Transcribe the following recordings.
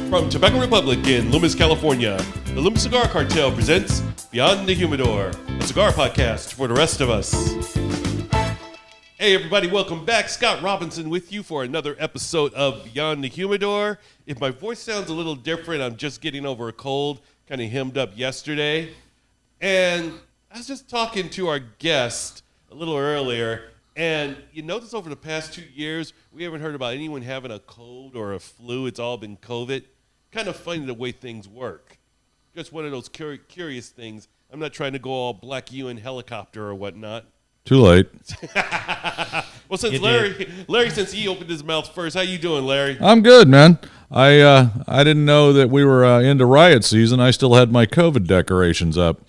From Tobacco Republic in Loomis, California, the Loomis Cigar Cartel presents Beyond the Humidor, a cigar podcast for the rest of us. Hey everybody, welcome back. Scott Robinson with you for another episode of Beyond the Humidor. If my voice sounds a little different, I'm just getting over a cold, kind of hemmed up yesterday. And I was just talking to our guest a little earlier, and you notice over the past 2 years, we haven't heard about anyone having a cold or a flu. It's all been COVID. Kind of funny the way things work. Just one of those curious things. I'm not trying to go all Black UN helicopter or whatnot. Too late. Well, since Larry, since he opened his mouth first, how you doing, Larry? I'm good, man. I didn't know that we were into riot season. I still had my COVID decorations up.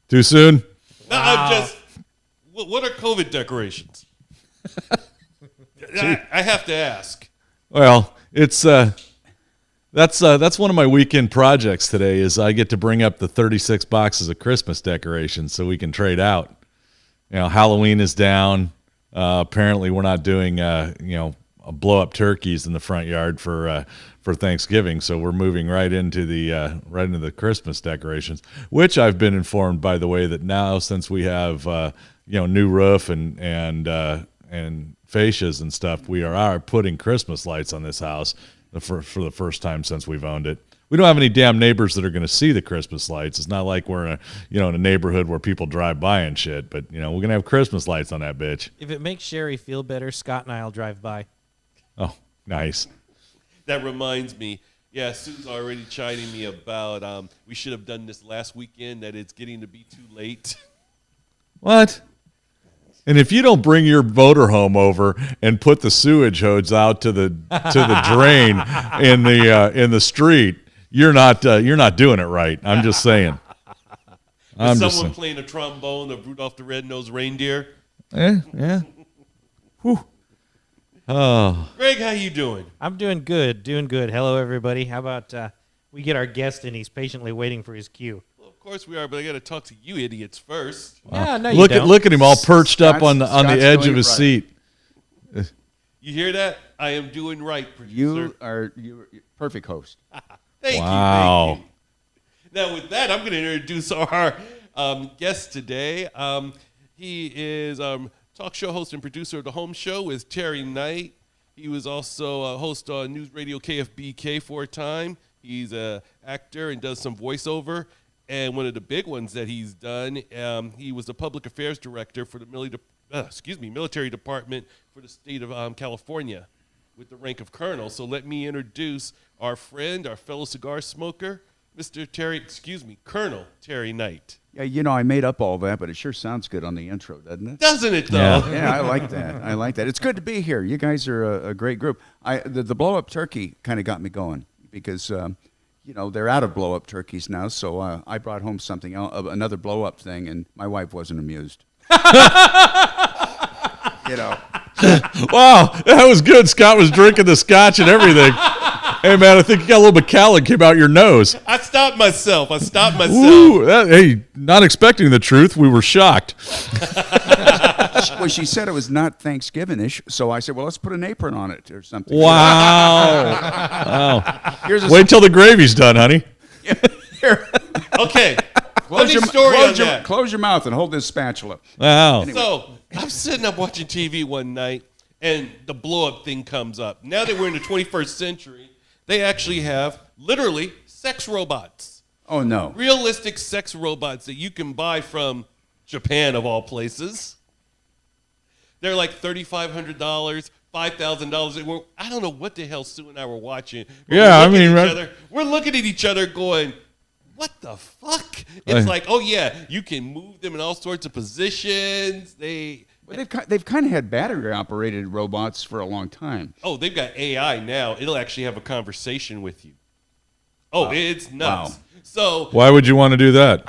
Too soon? No, I'm just. What are COVID decorations? I have to ask. Well, it's that's one of my weekend projects today. Is I get to bring up the 36 boxes of Christmas decorations so we can trade out. You know, Halloween is down. Apparently, we're not doing blow up turkeys in the front yard for Thanksgiving, so we're moving right into the Christmas decorations. Which I've been informed, by the way, that now since we have new roof and fascias and stuff, we are putting Christmas lights on this house for the first time since we've owned it. We don't have any damn neighbors that are going to see the Christmas lights. It's not like we're in a neighborhood where people drive by and shit. But we're going to have Christmas lights on that bitch. If it makes Sherry feel better, Scott and I'll drive by. Oh, nice. That reminds me. Yeah, Sue's already chiding me about we should have done this last weekend. That it's getting to be too late. What? And if you don't bring your motorhome over and put the sewage hose out to the drain in the street, you're not doing it right. I'm just saying. Is someone playing a trombone of Rudolph the Red-Nosed Reindeer? Yeah. Whew. Oh. Greg, how you doing? I'm doing good. Hello, everybody. How about we get our guest in? He's patiently waiting for his cue. Well, of course we are, but I got to talk to you idiots first. Yeah, no, you don't. Look at him all perched up on the edge of his seat. You hear that? I am doing right, producer. You're perfect host. Thank Wow. you. Thank you. Now, with that, I'm going to introduce our guest today. He is talk show host and producer of The Home Show with Terry Knight. He was also a host on News Radio KFBK for a time. He's an actor and does some voiceover. And one of the big ones that he's done, he was the public affairs director for the military department for the state of California with the rank of colonel. So let me introduce our friend, our fellow cigar smoker, Colonel Terry Knight. Yeah, I made up all that, but it sure sounds good on the intro, doesn't it? Doesn't it, though? Yeah, I like that. It's good to be here. You guys are a great group. The blow-up turkey kind of got me going because, they're out of blow-up turkeys now, so I brought home something else, another blow-up thing, and my wife wasn't amused. Wow, that was good. Scott was drinking the scotch and everything. Hey, man, I think you got a little McAllen came out your nose. I stopped myself. Ooh, hey, not expecting the truth. We were shocked. Well, she said it was not Thanksgiving-ish, so I said, well, let's put an apron on it or something. Wow. Wait till the gravy's done, honey. Okay. Close your mouth and hold this spatula. Wow. Anyway. So I'm sitting up watching TV one night, and the blow-up thing comes up. Now that we're in the 21st century, they actually have, literally, sex robots. Oh, no. Realistic sex robots that you can buy from Japan, of all places. They're like $3,500, $5,000. I don't know what the hell Sue and I were watching. We're looking at each other going, what the fuck? It's like, oh, yeah, you can move them in all sorts of positions. They've kind of had battery-operated robots for a long time. Oh, they've got AI now. It'll actually have a conversation with you. Oh, wow. It's nuts. Wow. So why would you want to do that?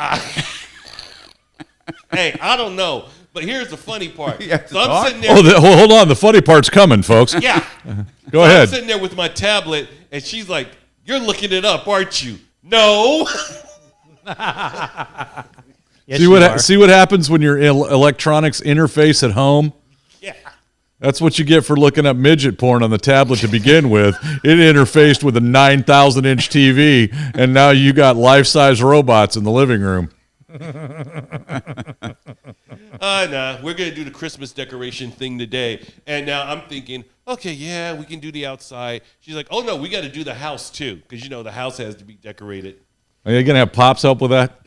Hey, I don't know. But here's the funny part. So I'm sitting there. Hold on. The funny part's coming, folks. Yeah. Go ahead. I'm sitting there with my tablet, and she's like, "You're looking it up, aren't you?" No. Yes, see what happens when your electronics interface at home? Yeah. That's what you get for looking up midget porn on the tablet to begin with. It interfaced with a 9,000-inch TV, and now you got life-size robots in the living room. Nah, we're going to do the Christmas decoration thing today. And now I'm thinking, okay, yeah, we can do the outside. She's like, oh, no, we got to do the house, too, because, you know, the house has to be decorated. Are you going to have Pops help with that?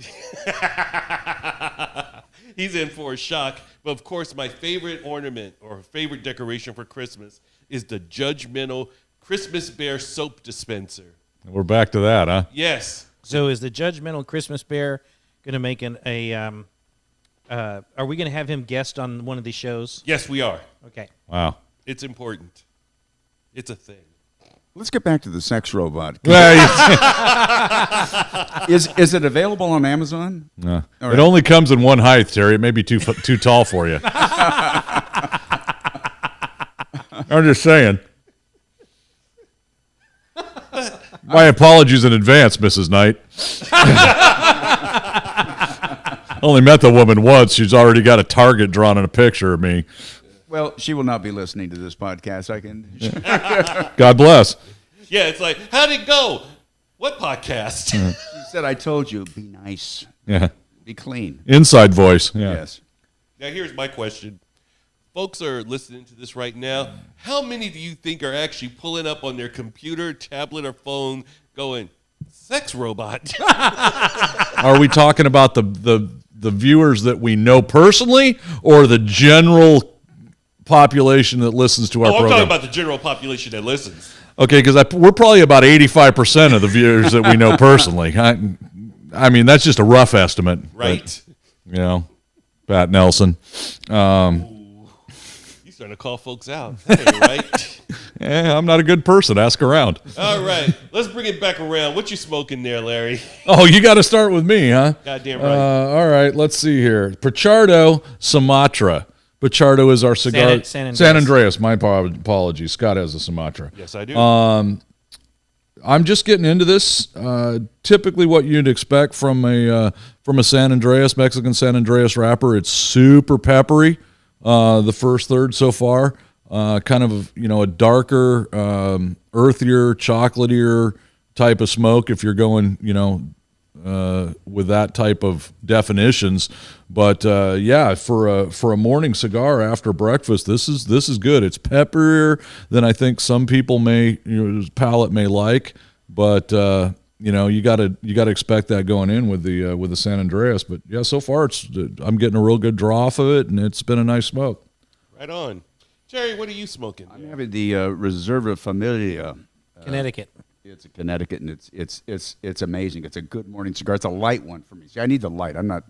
He's in for a shock. But, of course, my favorite ornament or favorite decoration for Christmas is the judgmental Christmas Bear soap dispenser. We're back to that, huh? Yes. So is the judgmental Christmas Bear going to make are we going to have him guest on one of these shows? Yes, we are. Okay. Wow. It's important. It's a thing. Let's get back to the sex robot. Well, Is it available on Amazon? no. All It right. only comes in one height, Terry. It may be too tall for you. I'm just saying. My apologies in advance, Mrs. Knight. Only met the woman once. She's already got a target drawn in a picture of me. Well, she will not be listening to this podcast. I can. God bless. Yeah, it's like, how'd it go? What podcast? She said, "I told you, be nice, Yeah. be clean." Inside voice. Yeah. Yes. Now, here's my question. Folks are listening to this right now. How many do you think are actually pulling up on their computer, tablet, or phone going, sex robot? Are we talking about the viewers that we know personally or the general population that listens to our Oh, I'm program? talking about the general population that listens. Okay, because we're probably about 85% of the viewers that we know personally. I mean, that's just a rough estimate. Right? But, you know, Pat Nelson. You're starting to call folks out. That ain't right. I'm not a good person. Ask around. All right. Let's bring it back around. What you smoking there, Larry? Oh, you got to start with me, huh? Goddamn right. All right, let's see here. Pichardo Sumatra. Pichardo is our cigar. San Andreas. San Andreas. My apologies. Scott has a Sumatra. Yes, I do. I'm just getting into this. Typically, what you'd expect from a San Andreas, Mexican San Andreas wrapper, it's super peppery. The first third so far, kind of a darker, earthier, chocolatier type of smoke. If you're going, with that type of definitions, but yeah, for a morning cigar after breakfast, this is good. It's pepperier than I think some people palate may like, but you gotta expect that going in with the San Andreas. But yeah, so far I'm getting a real good draw off of it, and it's been a nice smoke. Right on. Jerry, what are you smoking? I'm having the Reserva Familia. Connecticut. It's a Connecticut, and it's amazing. It's a good morning cigar. It's a light one for me. See, I need the light. I'm not.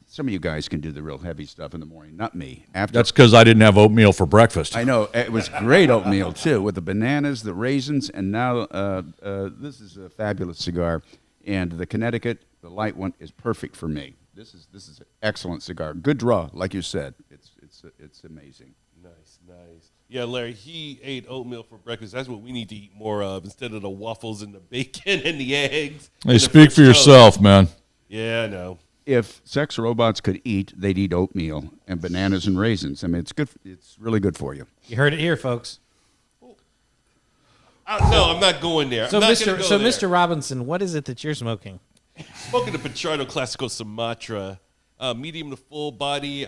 Some of you guys can do the real heavy stuff in the morning, not me. That's because I didn't have oatmeal for breakfast. I know it was great oatmeal too, with the bananas, the raisins, and now this is a fabulous cigar. And the Connecticut, the light one, is perfect for me. This is an excellent cigar. Good draw, like you said. It's amazing. Nice. Yeah, Larry, he ate oatmeal for breakfast. That's what we need to eat more of instead of the waffles and the bacon and the eggs. Hey, speak for yourself, man. Yeah, I know. If sex robots could eat, they'd eat oatmeal and bananas and raisins. I mean, it's good. It's really good for you. You heard it here, folks. No, I'm not going there. So, I'm not gonna go there. Mr. Robinson, what is it that you're smoking? Smoking the Pichardo Classico Sumatra, medium to full body,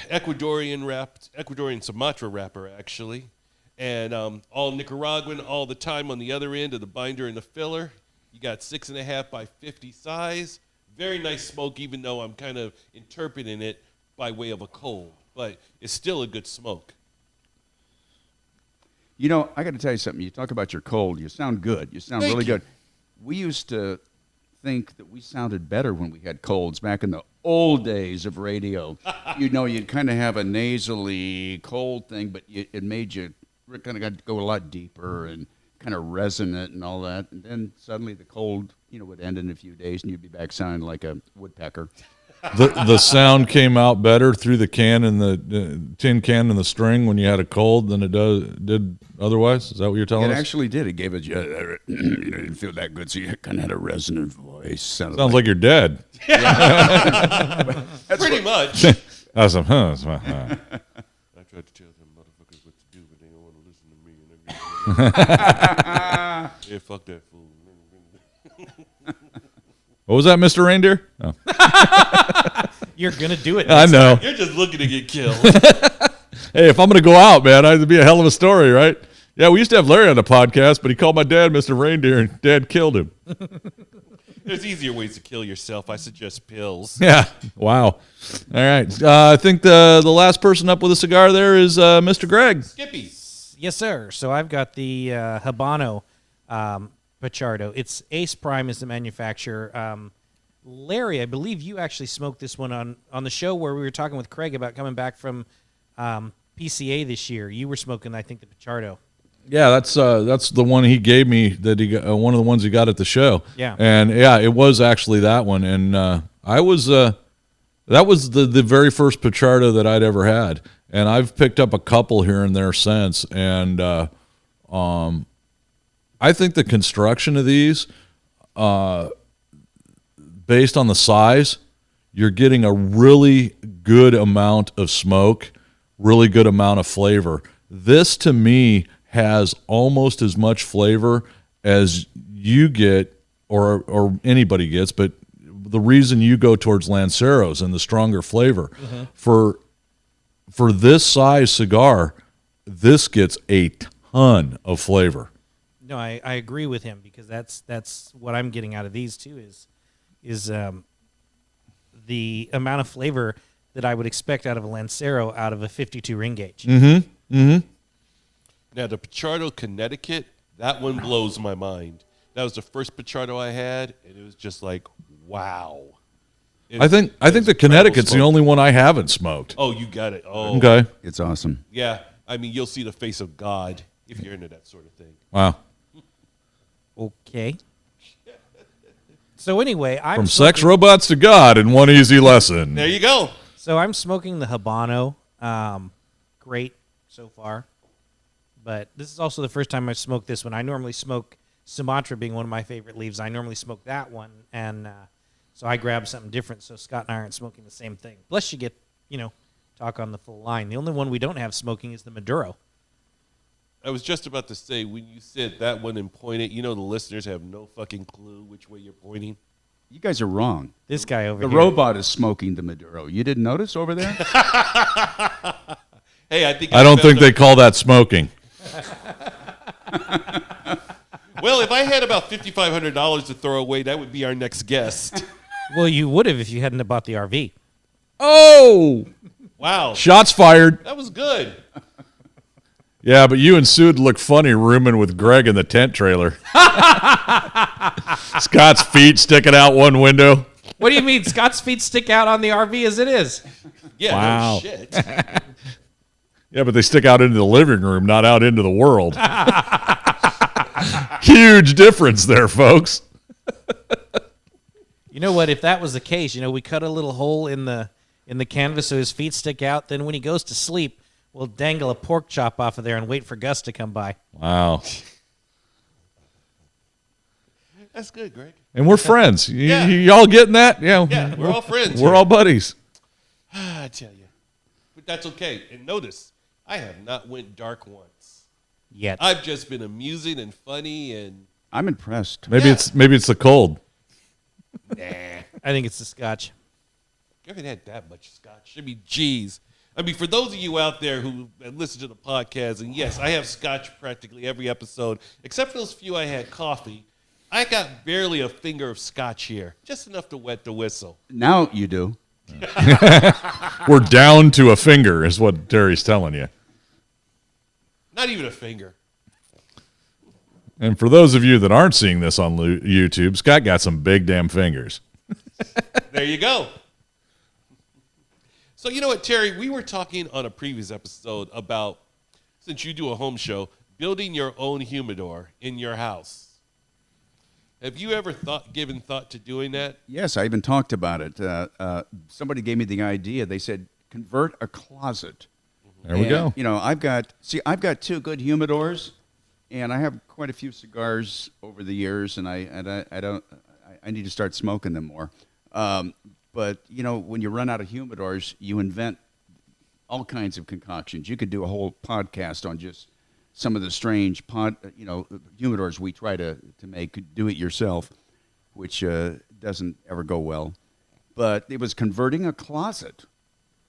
Ecuadorian Sumatra wrapper, actually. And all Nicaraguan all the time on the other end of the binder and the filler. You got 6.5 by 50 size. Very nice smoke, even though I'm kind of interpreting it by way of a cold. But it's still a good smoke. You know, I got to tell you something. You talk about your cold. You sound good. You sound Thank really you. good. We used to think that we sounded better when we had colds back in the old days of radio. You'd kind of have a nasally cold thing, but it made you kind of go a lot deeper and kind of resonant and all that. And then suddenly the cold, would end in a few days, and you'd be back sounding like a woodpecker. The sound came out better through the can and the tin can and the string when you had a cold than it did otherwise. Is that what you're telling It us? actually did. It gave it, didn't feel that good, so you kind of had a resonant voice. Sounds like you're dead. Pretty much. That's a, I tried to tell them Yeah, fuck that fool. What was that, Mr. Reindeer? Oh. You're gonna do it. I know. You're just looking to get killed. Hey, if I'm going to go out, man, it'd be a hell of a story, right? Yeah, we used to have Larry on the podcast, but he called my dad Mr. Reindeer, and Dad killed him. There's easier ways to kill yourself. I suggest pills. Yeah. Wow. All right. I think the last person up with a cigar there is Mr. Greg. Skippy. Yes, sir. So I've got the Habano Pichardo. It's Ace Prime is the manufacturer. Larry, I believe you actually smoked this one on the show where we were talking with Craig about coming back from PCA this year. You were smoking, I think, the Pichardo. Yeah, that's the one he gave me that he got, one of the ones he got at the show. Yeah. And yeah, it was actually that one, and that was the very first Pichardo that I'd ever had, and I've picked up a couple here and there since, and I think the construction of these, based on the size, you're getting a really good amount of smoke, really good amount of flavor. This to me has almost as much flavor as you get or anybody gets, but the reason you go towards Lanceros and the stronger flavor. Mm-hmm. For this size cigar, this gets a ton of flavor. No, I agree with him because that's what I'm getting out of these too is the amount of flavor that I would expect out of a Lancero out of a 52 ring gauge. Mm-hmm. Mm-hmm. Now, the Pichardo Connecticut, that one blows my mind. That was the first Pichardo I had, and it was just like, wow. I think the Connecticut's the only one I haven't smoked. Oh, you got it. Oh, okay. It's awesome. Yeah, I mean, you'll see the face of God if you're into that sort of thing. Wow. Okay. So anyway, From sex robots to God in one easy lesson. There you go. So I'm smoking the Habano. Great so far. But this is also the first time I've smoked this one. I normally smoke Sumatra being one of my favorite leaves. I normally smoke that one. And so I grabbed something different. So Scott and I aren't smoking the same thing. Plus you get, talk on the full line. The only one we don't have smoking is the Maduro. I was just about to say, when you said that one and pointed, the listeners have no fucking clue which way you're pointing. You guys are wrong. This guy over the here. The robot is smoking the Maduro. You didn't notice over there? Hey, I think I don't think they call that smoking. Well, if I had about $5,500 to throw away, that would be our next guest. Well, you would have if you hadn't bought the RV. Oh! Wow. Shots fired. That was good. Yeah, but you and Sue would look funny rooming with Greg in the tent trailer. Scott's feet sticking out one window. What do you mean? Scott's feet stick out on the RV as it is. Yeah, wow. No shit. Yeah, but they stick out into the living room, not out into the world. Huge difference there, folks. You know what? If that was the case, we cut a little hole in the canvas so his feet stick out. Then when he goes to sleep, we'll dangle a pork chop off of there and wait for Gus to come by. Wow. That's good, Greg. And we're friends. Yeah. Y'all getting that? Yeah, we're all friends. We're all buddies. I tell you. But that's okay. And notice, I have not went dark once. Yet. I've just been amusing and funny and... I'm impressed. Maybe it's the cold. Nah. I think it's the scotch. You haven't had that much scotch. I mean, geez. I mean, for those of you out there who listen to the podcast, and yes, I have scotch practically every episode, except for those few I had coffee, I got barely a finger of scotch here. Just enough to wet the whistle. Now you do. We're down to a finger is what Terry's telling you. Not even a finger. And for those of you that aren't seeing this on YouTube, Scott got some big damn fingers. There you go. So you know what, Terry? We were talking on a previous episode about, since you do a home show, building your own humidor in your house. Have you ever given thought to doing that? Yes, I even talked about it. Somebody gave me the idea. They said, convert a closet. There we go. I've got two good humidors, and I have quite a few cigars over the years, and I need to start smoking them more. But when you run out of humidors, you invent all kinds of concoctions. You could do a whole podcast on just some of the strange humidors we try to make do it yourself, which doesn't ever go well. But it was converting a closet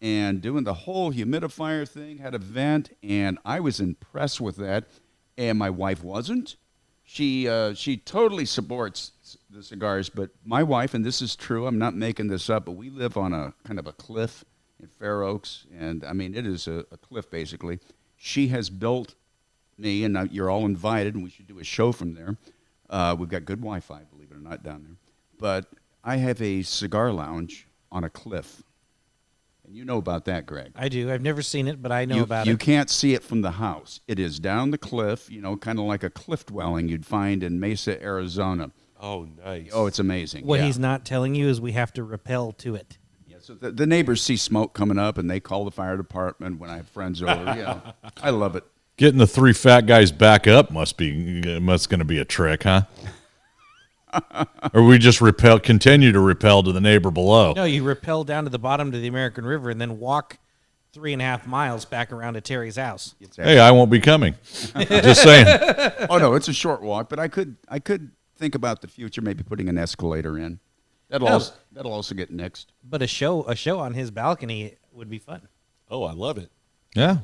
and doing the whole humidifier thing, had a vent, and I was impressed with that. And my wife wasn't. She totally supports the cigars, but my wife, and this is true, I'm not making this up, but we live on a kind of a cliff in Fair Oaks, and I mean, it is a cliff basically. She has built me, and you're all invited, and we should do a show from there. We've got good Wi-Fi, believe it or not, down there. But I have a cigar lounge on a cliff. And you know about that, Greg. I do. I've never seen it, but I know about You it. can't see it from the house. It is down the cliff, kind of like a cliff dwelling you'd find in Mesa, Arizona. Oh, nice. Oh, it's amazing. What yeah. he's not telling you is we have to rappel to it. Yeah, so the neighbors see smoke coming up, and they call the fire department when I have friends over. I love it. Getting the 3 fat guys back up must going to be a trick, huh? Or we just continue to repel to the neighbor below. No, you rappel down to the bottom to the American River and then walk 3.5 miles back around to Terry's house. Hey, I won't be coming. Just saying. Oh no, it's a short walk, but I could think about the future, maybe putting an escalator in. That'll also get nixed. But a show on his balcony would be fun. Oh, I love it. Yeah.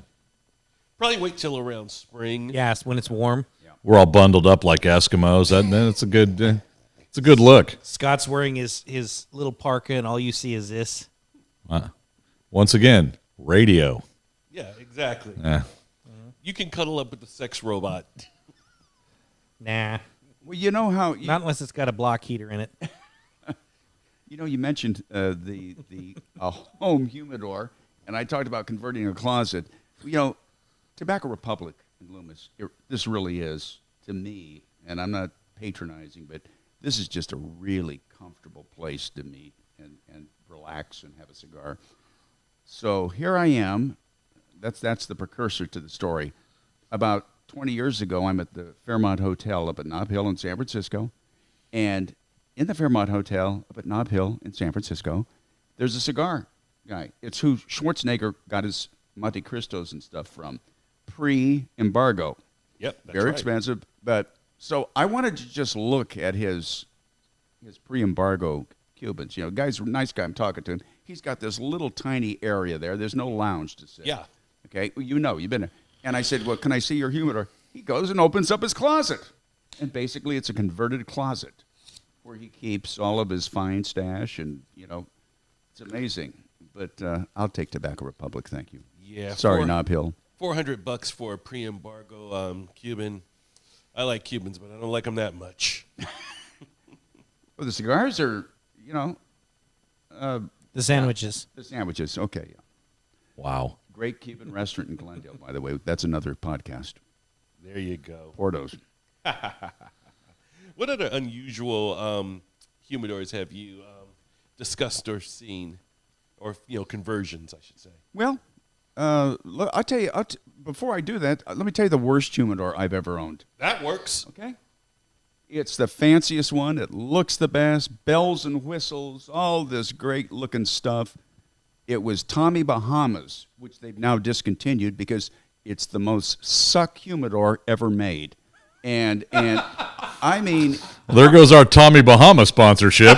Probably wait till around spring. Yes, when it's warm. We're all bundled up like Eskimos. That's a good it's a good look. Scott's wearing his little parka, and all you see is this. Once again, radio. Yeah, exactly. Yeah. You can cuddle up with the sex robot. Nah, Well, you know how not unless it's got a block heater in it. you mentioned the home humidor, and I talked about converting a closet. Tobacco Republic in Loomis, this really is, to me, and I'm not patronizing, but this is just a really comfortable place to meet and relax and have a cigar. So here I am. That's the precursor to the story. About 20 years ago, I'm at the Fairmont Hotel up at Nob Hill in San Francisco. And in the Fairmont Hotel up at Nob Hill in San Francisco, there's a cigar guy. It's who Schwarzenegger got his Monte Cristos and stuff from, pre-embargo. Yep, that's Very right. expensive. But so I wanted to just look at his pre-embargo Cubans. Guy's a nice guy. I'm talking to him. He's got this little tiny area there. There's no lounge to sit. Yeah. Okay. Well, you've been there. And I said, well, can I see your humidor? He goes and opens up his closet. And basically it's a converted closet where he keeps all of his fine stash. And, it's amazing. But I'll take Tobacco Republic. Thank you. Yeah. Sorry, Nob Hill. $400 for a pre-embargo Cuban. I like Cubans, but I don't like them that much. Well, the cigars are, The sandwiches. the sandwiches. Okay. Yeah. Wow. Great Cuban restaurant in Glendale, by the way. That's another podcast. There you go. Portos. What other unusual humidors have you discussed or seen, or conversions, I should say? Well, look, I'll tell you. Before I do that, let me tell you the worst humidor I've ever owned. That works. Okay. It's the fanciest one. It looks the best. Bells and whistles, all this great looking stuff. It was Tommy Bahama's, which they've now discontinued because it's the most suck humidor ever made. And I mean, There goes our Tommy Bahama sponsorship.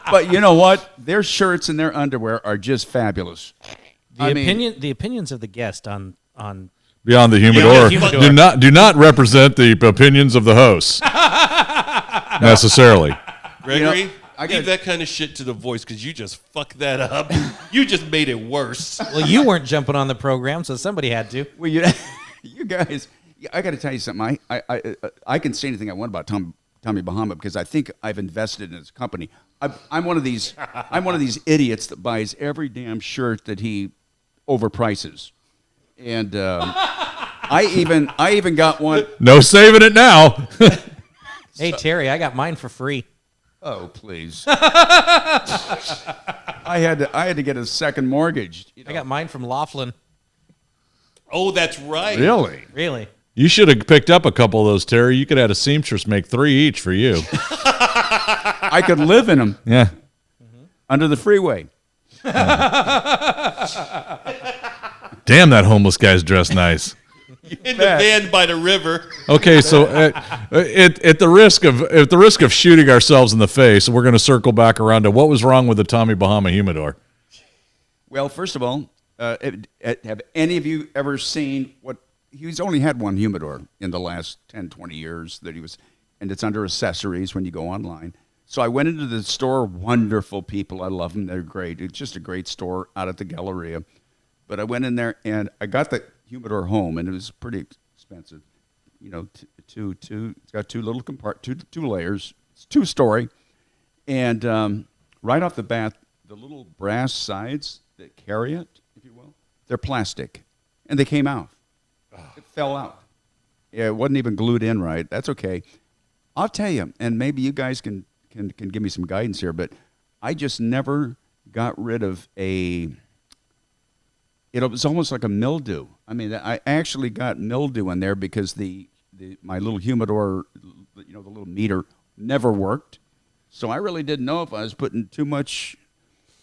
but you know what? Their shirts and their underwear are just fabulous. The opinions of the guest on Beyond the Humidor, Humidor. do not represent the opinions of the hosts necessarily. Gregory, I leave gotta- that kind of shit to the voice because you just fucked that up. You just made it worse. well, you weren't jumping on the program, so somebody had to. Well, you guys, I got to tell you something. I can say anything I want about Tommy Bahama because I think I've invested in his company. I'm one of these idiots that buys every damn shirt that he overprices, and I even got one. No saving it now. Hey, Terry, I got mine for free. Oh, please! I had to get a second mortgage. I got mine from Laughlin. Oh, that's right. Really. Really? You should have picked up a couple of those, Terry. You could have had a seamstress make 3 each for you. I could live in them Yeah. under the freeway. Damn, that homeless guy's dressed nice. In the van by the river. Okay, so at the risk of shooting ourselves in the face, we're going to circle back around to what was wrong with the Tommy Bahama Humidor. Well, first of all, have any of you ever seen what he's only had one humidor in the last 10, 20 years that he was, and it's under accessories when you go online. So I went into the store, wonderful people. I love them. They're great. It's just a great store out at the Galleria. But I went in there and I got the humidor home, and it was pretty expensive. You know, it's got two little two layers. It's 2-story. And right off the bat, the little brass sides that carry it, if you will, they're plastic. And they came out. It fell out. Yeah, it wasn't even glued in right. That's okay. I'll tell you, and maybe you guys can give me some guidance here, but I just never got rid of it was almost like a mildew. I mean, I actually got mildew in there because my little humidor, the little meter never worked. So I really didn't know if I was putting too much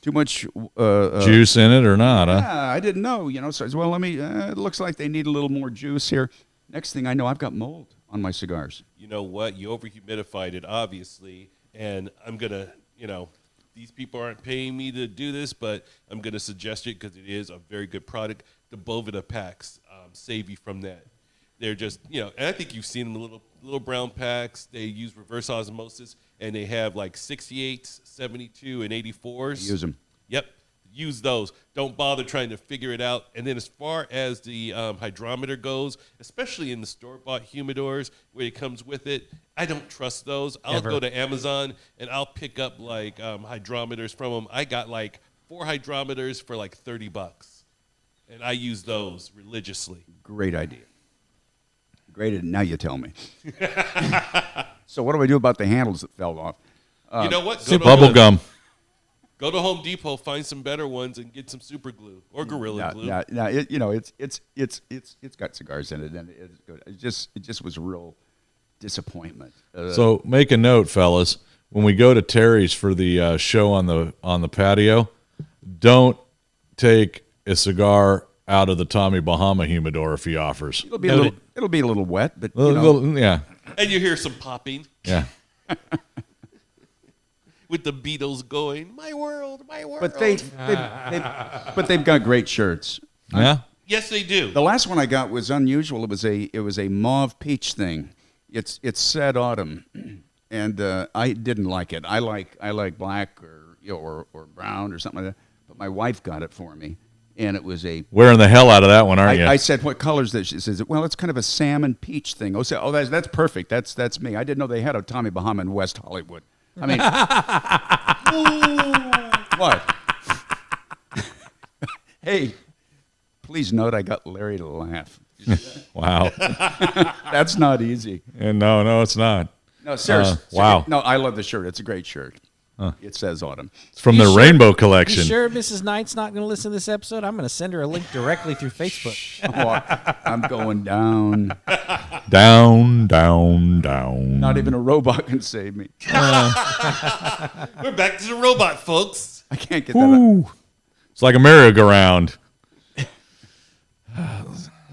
Juice in it or not, huh? Yeah, I didn't know, So I said, well, it looks like they need a little more juice here. Next thing I know, I've got mold on my cigars. You know what? You over-humidified it, obviously, and I'm going to, these people aren't paying me to do this, but I'm going to suggest it because it is a very good product. The Bovida packs save you from that. They're just, and I think you've seen them, little brown packs. They use reverse osmosis, and they have like 68s, 72, and 84s. Use them. Yep. Use those. Don't bother trying to figure it out. And then as far as the hydrometer goes, especially in the store-bought humidors where it comes with it, I don't trust those. I'll go to Amazon and I'll pick up like hydrometers from them. I got like 4 hydrometers for like $30, and I use those religiously. Great idea. Great. Now you tell me. So what do I do about the handles that fell off? You know what? Bubble gum. Go to Home Depot, find some better ones, and get some super glue or Gorilla Glue. It's got cigars in it, and it's good. It just was a real disappointment. So make a note, fellas. When we go to Terry's for the show on the patio, don't take a cigar out of the Tommy Bahama humidor if he offers. It'll be a little wet, but yeah. And you hear some popping. Yeah. With the Beatles going, my world, my world. But they've got great shirts. Yeah. Yes, they do. The last one I got was unusual. It was a mauve peach thing. It's said autumn, and I didn't like it. I like black or brown or something like that. But my wife got it for me, and it was a Wearing the hell out of that one, aren't you? I said, "What color is this?" She says, "Well, it's kind of a salmon peach thing." That's perfect. That's me. I didn't know they had a Tommy Bahama in West Hollywood. I mean, what? Hey, please note I got Larry to laugh. Wow. That's not easy. And no, it's not. No, seriously. Wow. No, I love the shirt. It's a great shirt. It says autumn. It's from You the sure- Rainbow Collection. You sure Mrs. Knight's not going to listen to this episode? I'm going to send her a link directly through Facebook. Oh, I'm going down. Down, down, down. Not even a robot can save me. We're back to the robot, folks. I can't get that out. It's like a merry-go-round.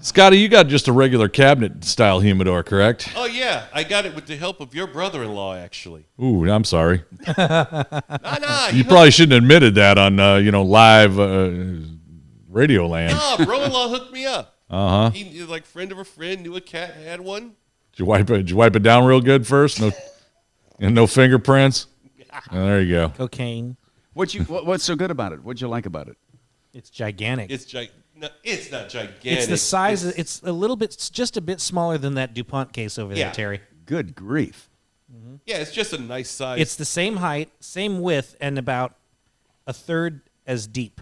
Scotty, you got just a regular cabinet-style humidor, correct? Oh, yeah. I got it with the help of your brother-in-law, actually. Ooh, I'm sorry. Nah. You probably shouldn't have admitted that on live Radio Land. Nah, bro-in-law hooked me up. Uh-huh. He like friend of a friend, knew a cat had one. Did you wipe it down real good first? No fingerprints? Oh, there you go. Cocaine. What's so good about it? What'd you like about it? It's gigantic. No, it's not gigantic. It's the size. It's a little bit, just a bit smaller than that DuPont case over there, Yeah. Terry. Good grief. Yeah, it's just a nice size. It's the same height, same width, and about a third as deep.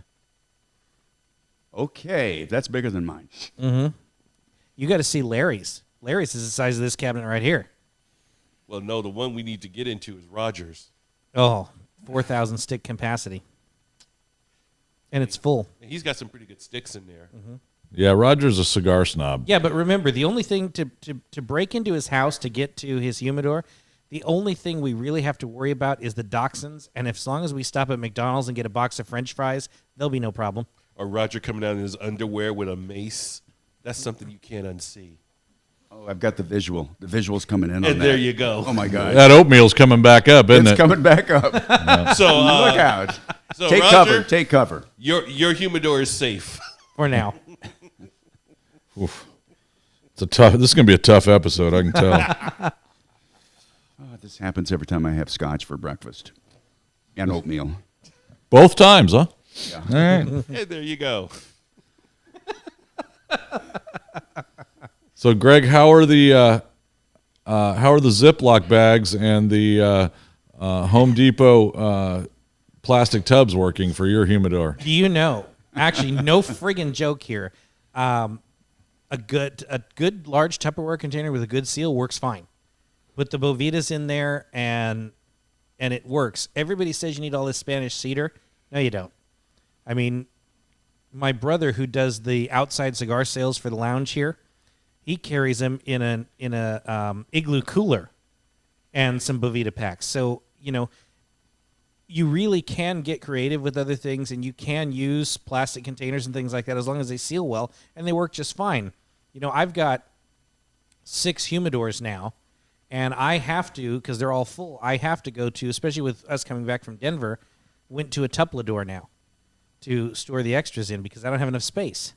Okay, that's bigger than mine. You got to see Larry's. Larry's is the size of this cabinet right here. Well, no, the one we need to get into is Rogers. Oh, 4,000 stick capacity. And it's full. And he's got some pretty good sticks in there. Yeah, Roger's a cigar snob. Yeah, but remember, the only thing to break into his house to get to his humidor, the only thing we really have to worry about is the dachshunds. And as long as we stop at McDonald's and get a box of French fries, there'll be no problem. Or Roger coming out in his underwear with a mace. That's something you can't unsee. Oh, I've got the visual. The visual's coming in on And that. there you go. Oh, my God. That oatmeal's coming back up, isn't It's it? coming back up. So Look out. So Take Roger, cover. Take cover. Your humidor is safe. For now. Oof. This is going to be a tough episode, I can tell. This happens every time I have scotch for breakfast and oatmeal. Both times, huh? Yeah. All right. Hey, there you go. So, Greg, how are the Ziploc bags and the Home Depot plastic tubs working for your humidor? Do you know? Actually, no friggin' joke here. A good large Tupperware container with a good seal works fine. Put the Bovitas in there and it works. Everybody says you need all this Spanish cedar. No, you don't. I mean, my brother who does the outside cigar sales for the lounge here, he carries them in a igloo cooler and some Bovita packs. So, you really can get creative with other things, and you can use plastic containers and things like that as long as they seal well, and they work just fine. I've got 6 humidors now, and I have to, because they're all full, I have to go to, especially with us coming back from Denver, went to a Tuplador now to store the extras in because I don't have enough space,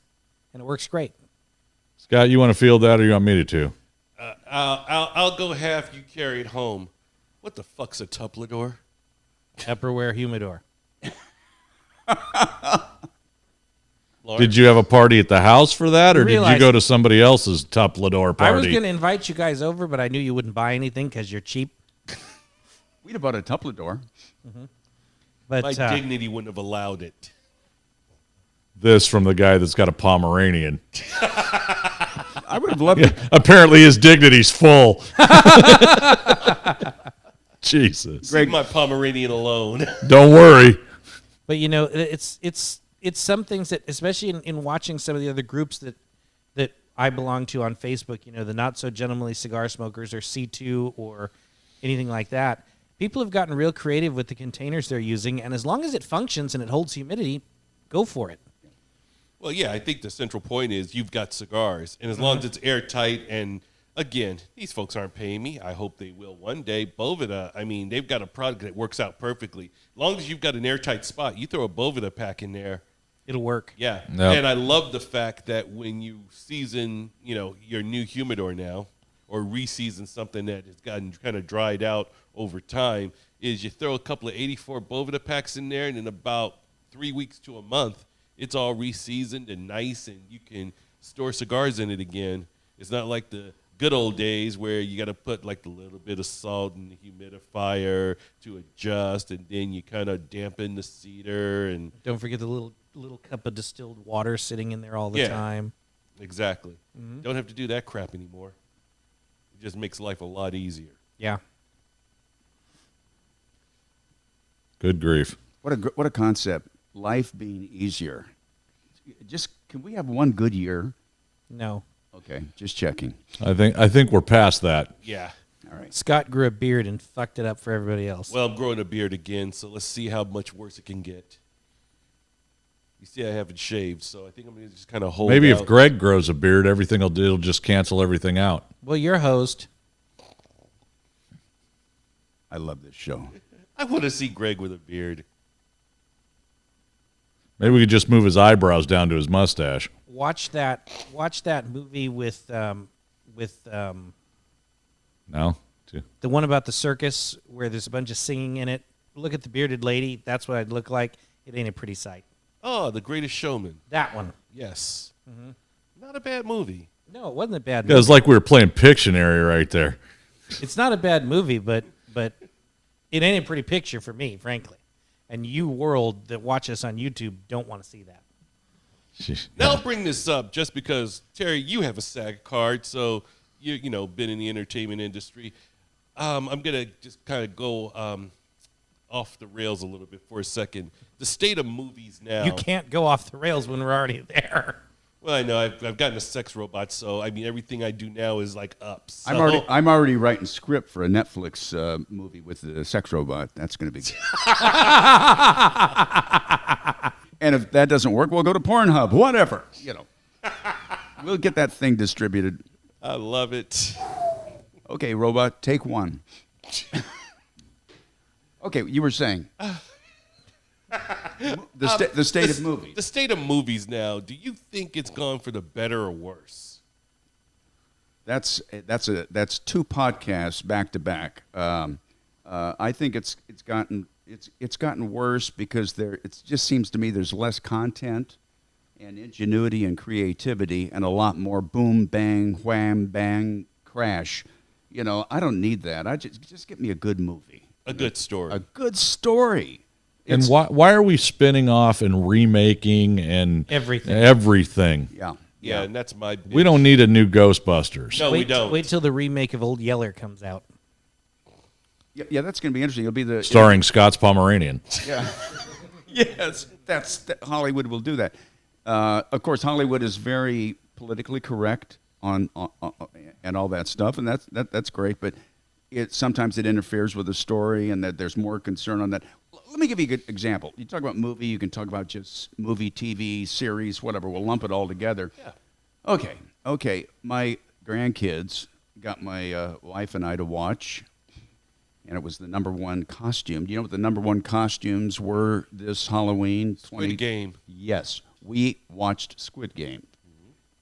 and it works great. Scott, you want to field that, or you want me to? I'll go half. You carry it home. What the fuck's a Tuplador? Tupperware humidor. Did you have a party at the house for that, or did you go to somebody else's Tuplador party? I was going to invite you guys over, but I knew you wouldn't buy anything because you're cheap. We'd have bought a Tuplador. Mm-hmm. But My dignity wouldn't have allowed it. This from the guy that's got a Pomeranian. I would have loved it. Apparently his dignity's full. Jesus. Leave my Pomeranian alone. Don't worry. But it's some things that, especially in watching some of the other groups that I belong to on Facebook, the Not So Gentlemanly Cigar Smokers or C2 or anything like that, people have gotten real creative with the containers they're using, and as long as it functions and it holds humidity, go for it. Well, yeah, I think the central point is you've got cigars, and as long as it's airtight, and again, these folks aren't paying me. I hope they will one day. Bovita, I mean, they've got a product that works out perfectly. As long as you've got an airtight spot, you throw a Bovita pack in there. It'll work. Yeah, Yep. And I love the fact that when you season, your new humidor now, or re-season something that has gotten kind of dried out over time, is you throw a couple of 84 Bovita packs in there, and in about 3 weeks to a month, it's all re-seasoned and nice, and you can store cigars in it again. It's not like the good old days where you got to put like a little bit of salt in the humidifier to adjust, and then you kind of dampen the cedar. And Don't forget the little cup of distilled water sitting in there all the time. Exactly. Don't have to do that crap anymore. It just makes life a lot easier. Yeah. Good grief. What a concept. Life being easier. Can we have one good year? No. Okay, just checking. I think we're past that. Yeah. All right. Scott grew a beard and fucked it up for everybody else. Well, I'm growing a beard again, so let's see how much worse it can get. You see, I haven't shaved, so I think I'm going to just kind of hold Maybe out. if Greg grows a beard, everything will just cancel everything out. Well, you're host. I love this show. I want to see Greg with a beard. Maybe we could just move his eyebrows down to his mustache. Watch that movie with No? the one about the circus where there's a bunch of singing in it. Look at the bearded lady. That's what I'd look like. It ain't a pretty sight. Oh, The Greatest Showman. That one. Yes. Not a bad movie. No, it wasn't a bad It movie. was like we were playing Pictionary right there. It's not a bad movie, but it ain't a pretty picture for me, frankly. And you world that watch us on YouTube don't want to see that. Sheesh. Now I'll bring this up just because, Terry, you have a SAG card, so you been in the entertainment industry. I'm going to just kind of go off the rails a little bit for a second. The state of movies now. You can't go off the rails when we're already there. Well, I know I've gotten a sex robot, so I mean everything I do now is like up. So. I'm already writing script for a Netflix movie with the sex robot. That's going to be good. And if that doesn't work, we'll go to Pornhub. Whatever, We'll get that thing distributed. I love it. Okay, robot, take one. Okay, you were saying the state of movies. The state of movies now. Do you think it's gone for the better or worse? That's two podcasts back to back. I think it's gotten worse because it just seems to me there's less content and ingenuity and creativity and a lot more boom bang wham bang crash. You know, I don't need that. I just give me a good movie, A good story. a good story. And why are we spinning off and remaking and Everything. Everything. Yeah. Yeah, and that's my. We don't need a new Ghostbusters. No, we don't. Wait till the remake of Old Yeller comes out. Yeah, that's going to be interesting. It'll be the Starring Scott's Pomeranian. Yeah. Yes, Hollywood will do that. Of course, Hollywood is very politically correct on and all that stuff, and that's great. But sometimes it interferes with the story, and that there's more concern on that. Let me give you a good example. You talk about movie, you can talk about just movie, TV, series, whatever. We'll lump it all together. Yeah. Okay. My grandkids got my wife and I to watch, and it was the number one costume. Do you know what the number one costumes were this Halloween? Squid Game. Yes. We watched Squid Game,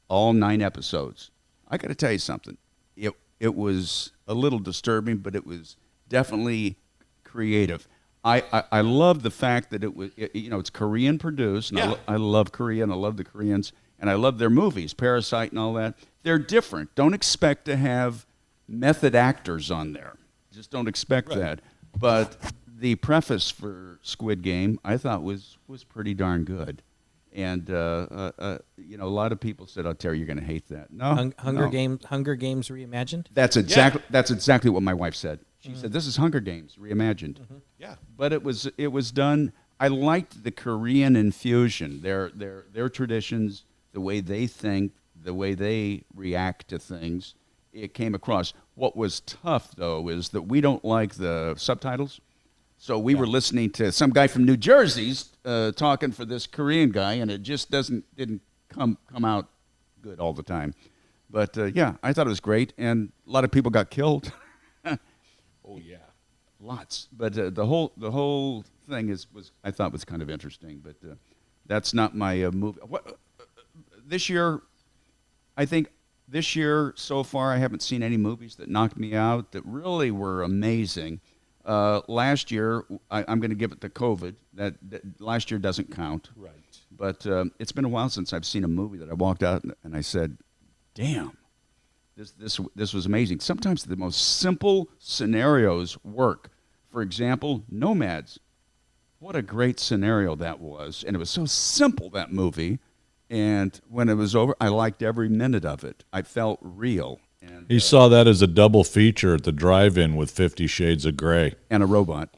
all 9 episodes. I got to tell you something. It was a little disturbing, but it was definitely creative. I love the fact that it's Korean produced. And Yeah. I love Korea, and I love the Koreans, and I love their movies, Parasite and all that. They're different. Don't expect to have method actors on there. Just don't expect that. But the preface for Squid Game, I thought was pretty darn good. And a lot of people said, "Oh, Terry, you're going to hate that." No, Hunger no. Games reimagined. That's exactly what my wife said. She said, "This is Hunger Games reimagined." Yeah. But it was done. I liked the Korean infusion, their traditions, the way they think, the way they react to things. It came across. What was tough though is that we don't like the subtitles. So we were listening to some guy from New Jersey's talking for this Korean guy, and it just didn't come out good all the time. But I thought it was great, and a lot of people got killed. Oh yeah. Lots. But the whole thing I thought was kind of interesting. But that's not my movie. This year, I think this year so far I haven't seen any movies that knocked me out that really were amazing. Last year, I'm going to give it to COVID. That last year doesn't count. Right. But it's been a while since I've seen a movie that I walked out and I said, "Damn, this was amazing." Sometimes the most simple scenarios work. For example, Nomads. What a great scenario that was, and it was so simple, that movie. And when it was over, I liked every minute of it. I felt real. And, He saw that as a double feature at the drive-in with 50 Shades of Grey. and a robot.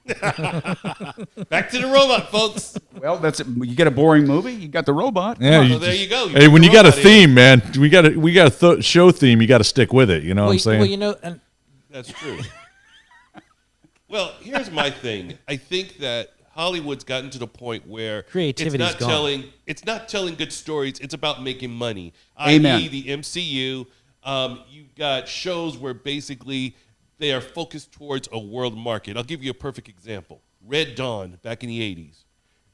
Back to the robot, folks. Well, that's it. You get a boring movie, you got the robot. Yeah, Well, there you go. You Hey, put when the you got a robot in. theme, man, we got a show theme. You got to stick with it. You know what I'm saying? Well, and That's true. Well, here's my thing. I think that Hollywood's gotten to the point where Creativity's it's not gone. It's not telling good stories. It's about making money. Amen. I.e., the MCU. You've got shows where basically they are focused towards a world market. I'll give you a perfect example. Red Dawn back in the 80s.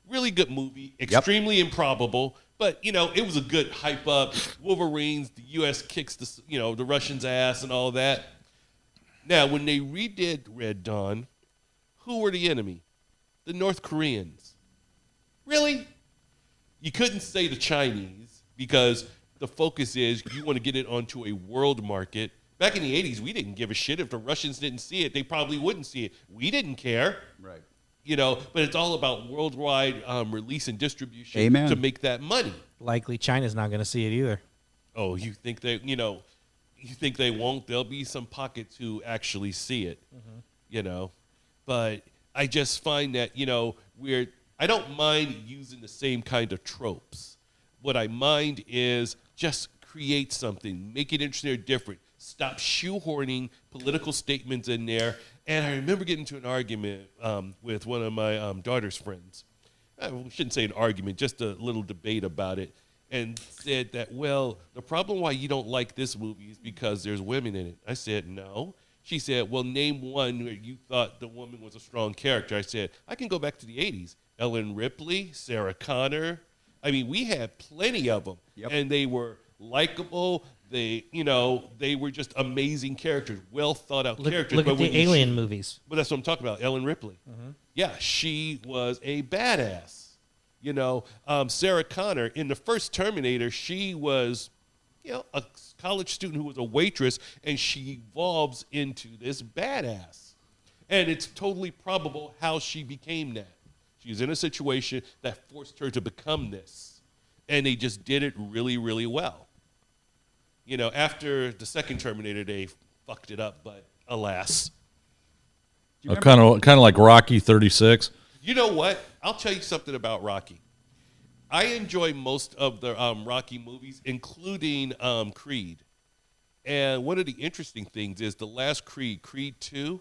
Really good movie. Extremely improbable. But, it was a good hype up. Wolverines, the U.S. kicks the Russians' ass and all that. Now, when they redid Red Dawn, who were the enemy? The North Koreans. Really? You couldn't say the Chinese because the focus is you want to get it onto a world market. Back in the 80s, we didn't give a shit. If the Russians didn't see it, they probably wouldn't see it. We didn't care. Right. But it's all about worldwide release and distribution Amen. to make that money. likely China's not going to see it either. Oh, you think you think they won't? There'll be some pockets who actually see it, But I just find that, I don't mind using the same kind of tropes. What I mind is just create something, make it interesting or different. Stop shoehorning political statements in there. And I remember getting into an argument with one of my daughter's friends. I shouldn't say an argument, just a little debate about it. and said that, well, the problem why you don't like this movie is because there's women in it. I said, no. She said, well, name one where you thought the woman was a strong character. I said, I can go back to the 80s. Ellen Ripley, Sarah Connor. I mean, we had plenty of them. Yep. And they were likable. They were just amazing characters, well thought out characters. Look at the Alien movies. But that's what I'm talking about, Ellen Ripley. Mm-hmm. Yeah, she was a badass. Sarah Connor, in the first Terminator, she was, a college student who was a waitress, and she evolves into this badass. And it's totally probable how she became that. She was in a situation that forced her to become this. And they just did it really, really well. After the second Terminator, they fucked it up, but alas. Kind of like Rocky 36. You know what? I'll tell you something about Rocky. I enjoy most of the Rocky movies, including Creed. And one of the interesting things is the last Creed, Creed 2,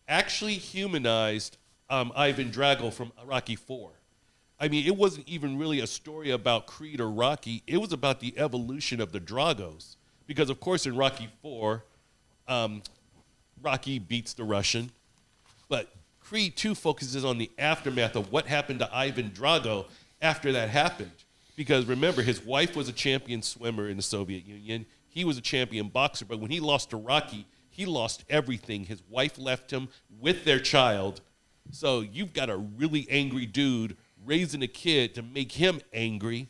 actually humanized Ivan Drago from Rocky 4. I mean, it wasn't even really a story about Creed or Rocky. It was about the evolution of the Dragos. Because, of course, in Rocky 4, Rocky beats the Russian. But Creed 2 focuses on the aftermath of what happened to Ivan Drago after that happened. Because, remember, his wife was a champion swimmer in the Soviet Union. He was a champion boxer. But when he lost to Rocky, he lost everything. His wife left him with their child. So you've got a really angry dude raising a kid to make him angry,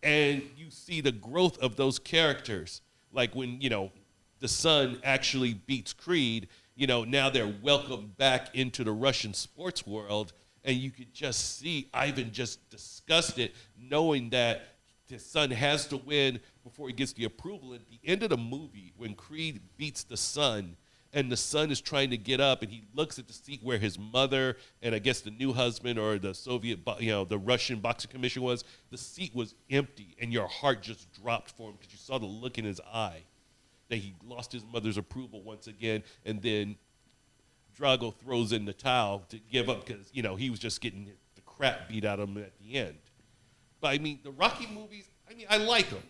and you see the growth of those characters. Like when, the son actually beats Creed, now they're welcomed back into the Russian sports world, and you could just see Ivan just disgusted, knowing that his son has to win before he gets the approval. At the end of the movie, when Creed beats the son, and the son is trying to get up, and he looks at the seat where his mother and I guess the new husband or the Soviet, the Russian boxing commission was, the seat was empty, and your heart just dropped for him because you saw the look in his eye that he lost his mother's approval once again, and then Drago throws in the towel to give up because, he was just getting the crap beat out of him at the end. But, I mean, the Rocky movies, I like them.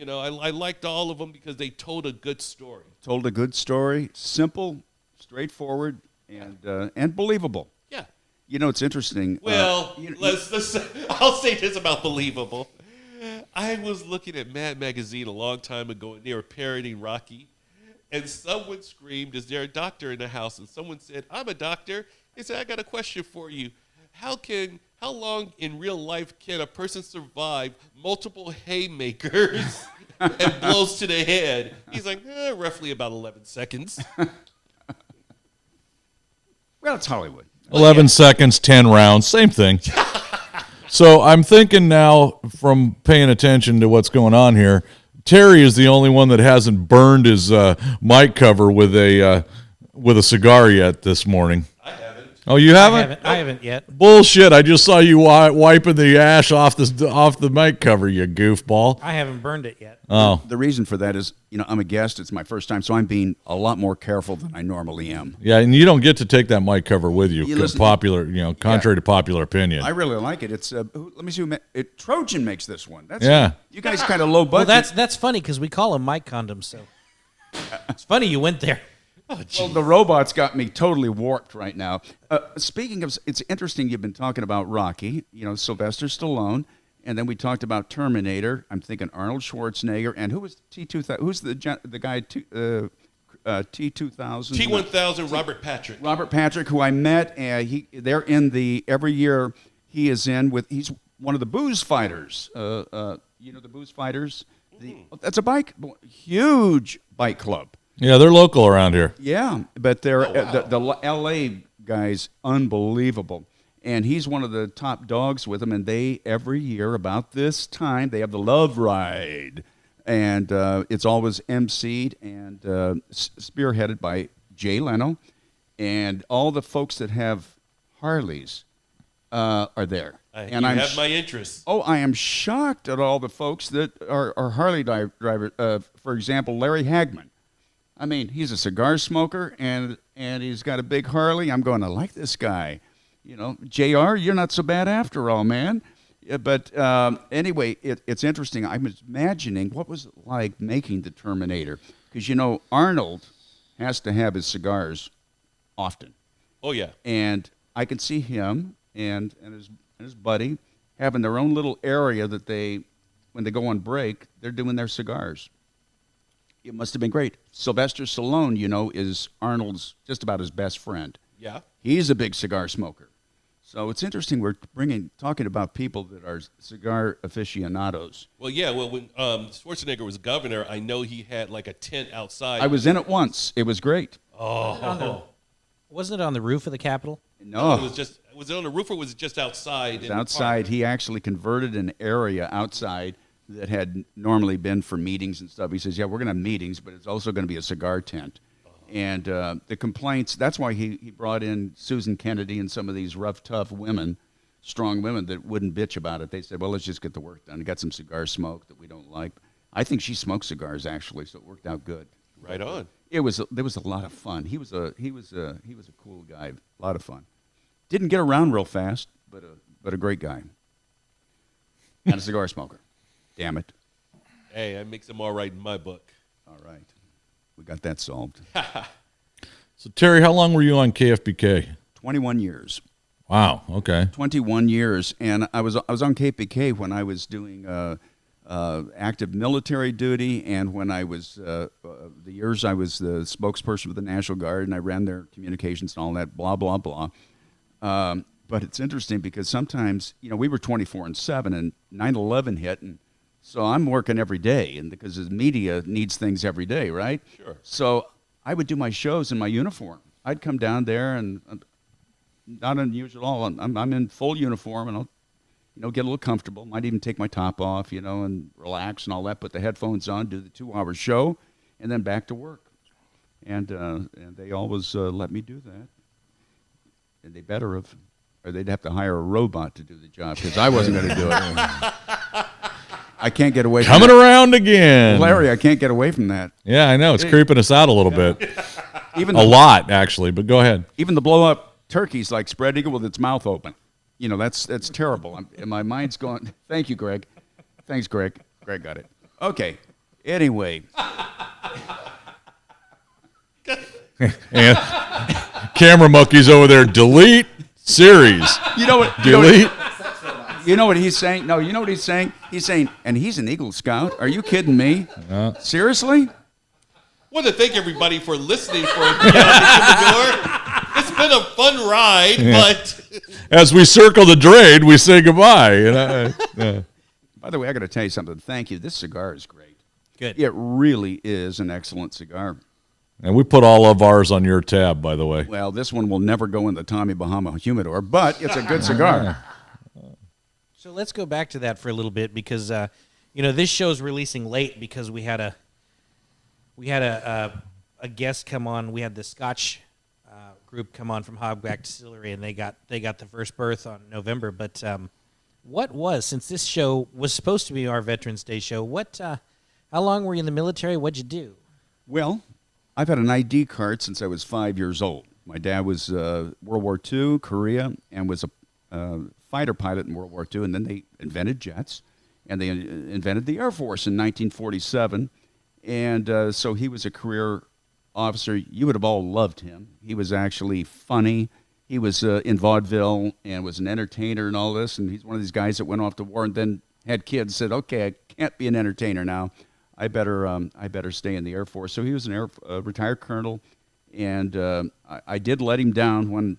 I liked all of them because they told a good story. Told a good story, simple, straightforward, and believable. Yeah. It's interesting. Well, I'll say this about believable. I was looking at Mad Magazine a long time ago, and they were parodying Rocky, and someone screamed, "Is there a doctor in the house?" And someone said, "I'm a doctor." He said, "I got a question for you. How long in real life can a person survive multiple haymakers and blows to the head?" He's like, roughly about 11 seconds. Well, it's Hollywood. 11 seconds, 10 rounds, same thing. So I'm thinking now, from paying attention to what's going on here, Terry is the only one that hasn't burned his mic cover with a cigar yet this morning. I haven't. Oh, you haven't? I haven't yet. Bullshit! I just saw you wiping the ash off the mic cover, you goofball. I haven't burned it yet. Oh, The reason for that is, I'm a guest. It's my first time, so I'm being a lot more careful than I normally am. yeah, and you don't get to take that mic cover with you. You listen- Contrary to popular opinion. I really like it. It's let me see Trojan makes this one. That's Yeah. You guys kind of low Well, budget. that's funny because we call them mic condoms. So it's funny you went there. Well, the robots got me totally warped right now. Speaking of, it's interesting you've been talking about Rocky, Sylvester Stallone, and then we talked about Terminator. I'm thinking Arnold Schwarzenegger, and who was T-2000? Who's the guy T-2000? T-1000, Robert Patrick. Robert Patrick, who I met, they're in every year he is in he's one of the booze fighters. The booze fighters? That's a huge bike club. Yeah, they're local around here. Yeah, but they're wow. the L.A. guy's unbelievable, and he's one of the top dogs with them. And they every year about this time they have the Love Ride, and it's always emceed and spearheaded by Jay Leno, and all the folks that have Harleys are there. And I have my interest. Oh, I am shocked at all the folks that are Harley drivers. For example, Larry Hagman. I mean, he's a cigar smoker, and he's got a big Harley. I'm going, I like this guy. JR, you're not so bad after all, man. Yeah, but anyway, it's interesting. I was imagining what was it like making the Terminator, because Arnold has to have his cigars often, Oh yeah. and I can see him and his buddy having their own little area that when they go on break, they're doing their cigars. It must have been great. Sylvester Stallone, is Arnold's just about his best friend. Yeah. He's a big cigar smoker. So it's interesting we're talking about people that are cigar aficionados. Well, yeah. Well, when Schwarzenegger was governor, I know he had like a tent outside. I was in it once. It was great. Oh. Wasn't it on the roof of the Capitol? No, Was it on the roof or was it just outside? it was outside. He actually converted an area outside that had normally been for meetings and stuff. He says, yeah, we're going to have meetings, but it's also going to be a cigar tent. And the complaints, that's why he brought in Susan Kennedy and some of these rough, tough women, strong women that wouldn't bitch about it. They said, well, let's just get the work done. Got some cigar smoke that we don't like. I think she smoked cigars, actually, so it worked out good. Right on. There was a lot of fun. He was a cool guy. A lot of fun. Didn't get around real fast, but a great guy. And a cigar smoker. Damn it. Hey, that makes him all right in my book. All right. We got that solved. So, Terry, how long were you on KFBK? 21 years. Wow, okay. 21 years. And I was on KFBK when I was doing active military duty, and when I was the years I was the spokesperson for the National Guard, and I ran their communications and all that, blah, blah, blah. But it's interesting because sometimes, we were 24/7, and 9/11 hit, and so I'm working every day, and because the media needs things every day, right? Sure. So I would do my shows in my uniform. I'd come down there, and not unusual at all. I'm in full uniform, and I'll get a little comfortable. Might even take my top off, and relax and all that. Put the headphones on, do the 2-hour show, and then back to work. And they always let me do that. And they better have, or they'd have to hire a robot to do the job because I wasn't going to do it. I can't get away from Coming that. around again. Larry, I can't get away from that. Yeah, I know. It's creeping us out a little bit. Even A lot, actually, but go ahead. Even the blow-up turkey's like spread eagle with its mouth open. That's terrible. And my mind's going, thank you, Greg. Thanks, Greg. Greg got it. Okay. Anyway. And camera monkeys over there, delete series. You know what? Delete. You know what he's saying? No, you know what he's saying? He's saying, and he's an Eagle Scout. Are you kidding me? Seriously? Want to thank everybody for listening for Beyond the Humidor. It's been a fun ride, but As we circle the drain, we say goodbye. By the way, I got to tell you something. Thank you. This cigar is great. Good. It really is an excellent cigar. And we put all of ours on your tab, by the way. Well, this one will never go in the Tommy Bahama Humidor, but it's a good cigar. So let's go back to that for a little bit because this show's releasing late because we had a guest come on. We had the Scotch group come on from Hogback Distillery, and they got the first berth on November. But since this show was supposed to be our Veterans Day show, how long were you in the military? What'd you do? Well, I've had an ID card since I was 5 years old. My dad was World War II, Korea, and was a fighter pilot in World War II, and then they invented jets, and they invented the Air Force in 1947, and so he was a career officer. You would have all loved him. He was actually funny. He was in vaudeville and was an entertainer and all this, and he's one of these guys that went off to war and then had kids, said, okay, I can't be an entertainer now. I better stay in the Air Force. So he was a retired colonel, and I did let him down when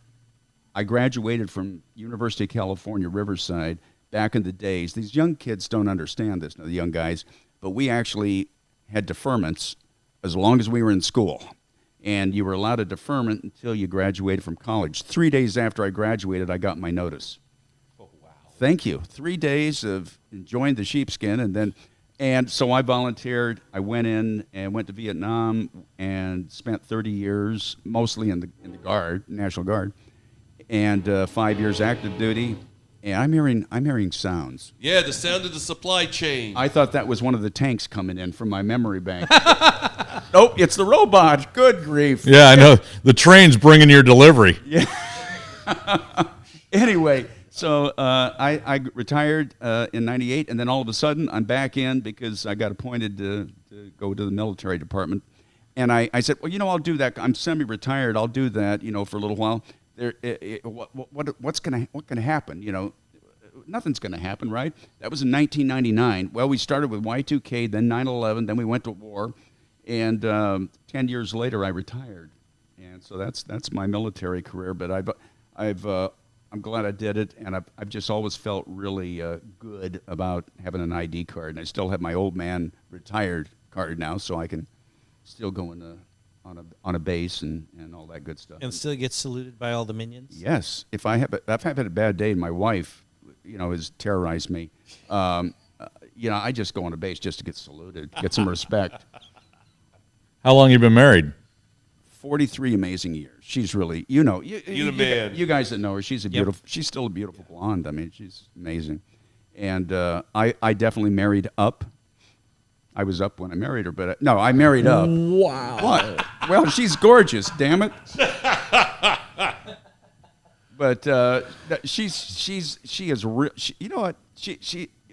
I graduated from University of California, Riverside, back in the days. These young kids don't understand this, the young guys, but we actually had deferments as long as we were in school. And you were allowed a deferment until you graduated from college. 3 days after I graduated, I got my notice. oh wow. Thank you. 3 days of enjoying the sheepskin, and so I volunteered. I went in and went to Vietnam and spent 30 years, mostly in the Guard, National Guard, and 5 years active duty. And I'm hearing sounds. Yeah, the sound of the supply chain. I thought that was one of the tanks coming in from my memory bank. Nope, it's the robot. Good grief. Yeah, I know. The train's bringing your delivery. Anyway, So I retired in '98, and then all of a sudden I'm back in because I got appointed to go to the military department. And I said, well, I'll do that. I'm semi-retired. I'll do that, for a little while. What's gonna happen? Nothing's gonna happen, right? That was in 1999. Well, we started with Y2K, then 9/11, then we went to war, and 10 years later I retired. And so that's my military career. But I'm glad I did it, and I've just always felt really good about having an ID card. And I still have my old man retired card now, so I can still go on a base and all that good stuff. And still get saluted by all the minions? Yes. If I've had a bad day and my wife, has terrorized me, I just go on a base just to get saluted, get some respect. How long you been married? 43 amazing years. She's really, You're the man. You guys that know her, she's she's still a beautiful blonde. I mean, she's amazing. And I definitely married up. I was up when I married her, but no, I married up. Wow. What? Well, she's gorgeous, damn it. But she is real. You know what?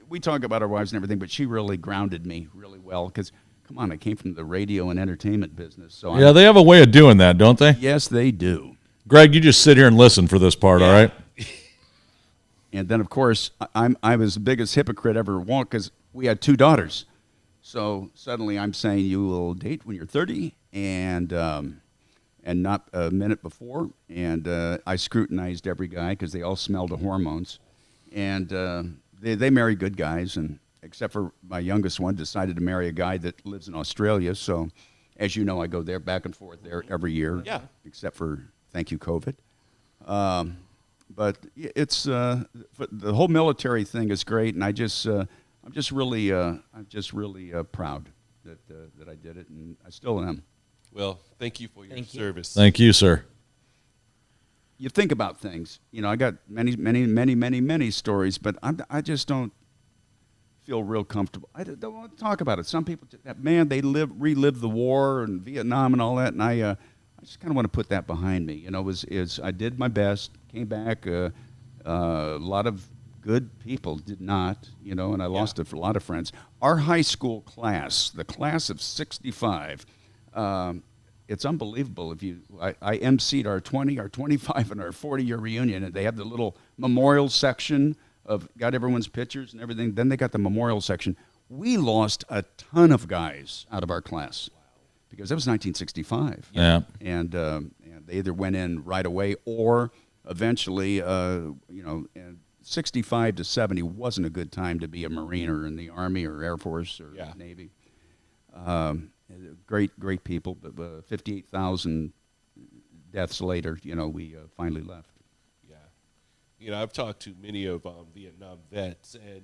We talk about our wives and everything, but she really grounded me really well because, come on, I came from the radio and entertainment business. So Yeah, they have a way of doing that, don't they? Yes, they do. Greg, you just sit here and listen for this part, all right? And then, of course, I was the biggest hypocrite ever walked because we had 2 daughters. So suddenly I'm saying you will date when you're 30 and not a minute before. And I scrutinized every guy because they all smelled of hormones. And they marry good guys, and except for my youngest one decided to marry a guy that lives in Australia. So, as you know, I go there back and forth there every year. Yeah. Except for, thank you, COVID. But it's the whole military thing is great, and I'm just really proud that I did it, and I still am. Well, thank you for your service. Thank you, sir. You think about things. I got many stories, but I just don't feel real comfortable. I don't want to talk about it. Some people, they relive the war and Vietnam and all that, and I just kind of want to put that behind me. I did my best, came back. A lot of good people did not, and I lost a lot of friends. Our high school class, the class of '65, it's unbelievable. I emceed our 20, our 25, and our 40-year reunion, and they have the little memorial section got everyone's pictures and everything. Then they got the memorial section. We lost a ton of guys out of our class because that was 1965. Yeah. And they either went in right away or eventually, and 65 to 70 wasn't a good time to be a Marine or in the Army or Air Force or Navy. Great people, but 58,000 deaths later, we finally left. I've talked to many of Vietnam vets, and,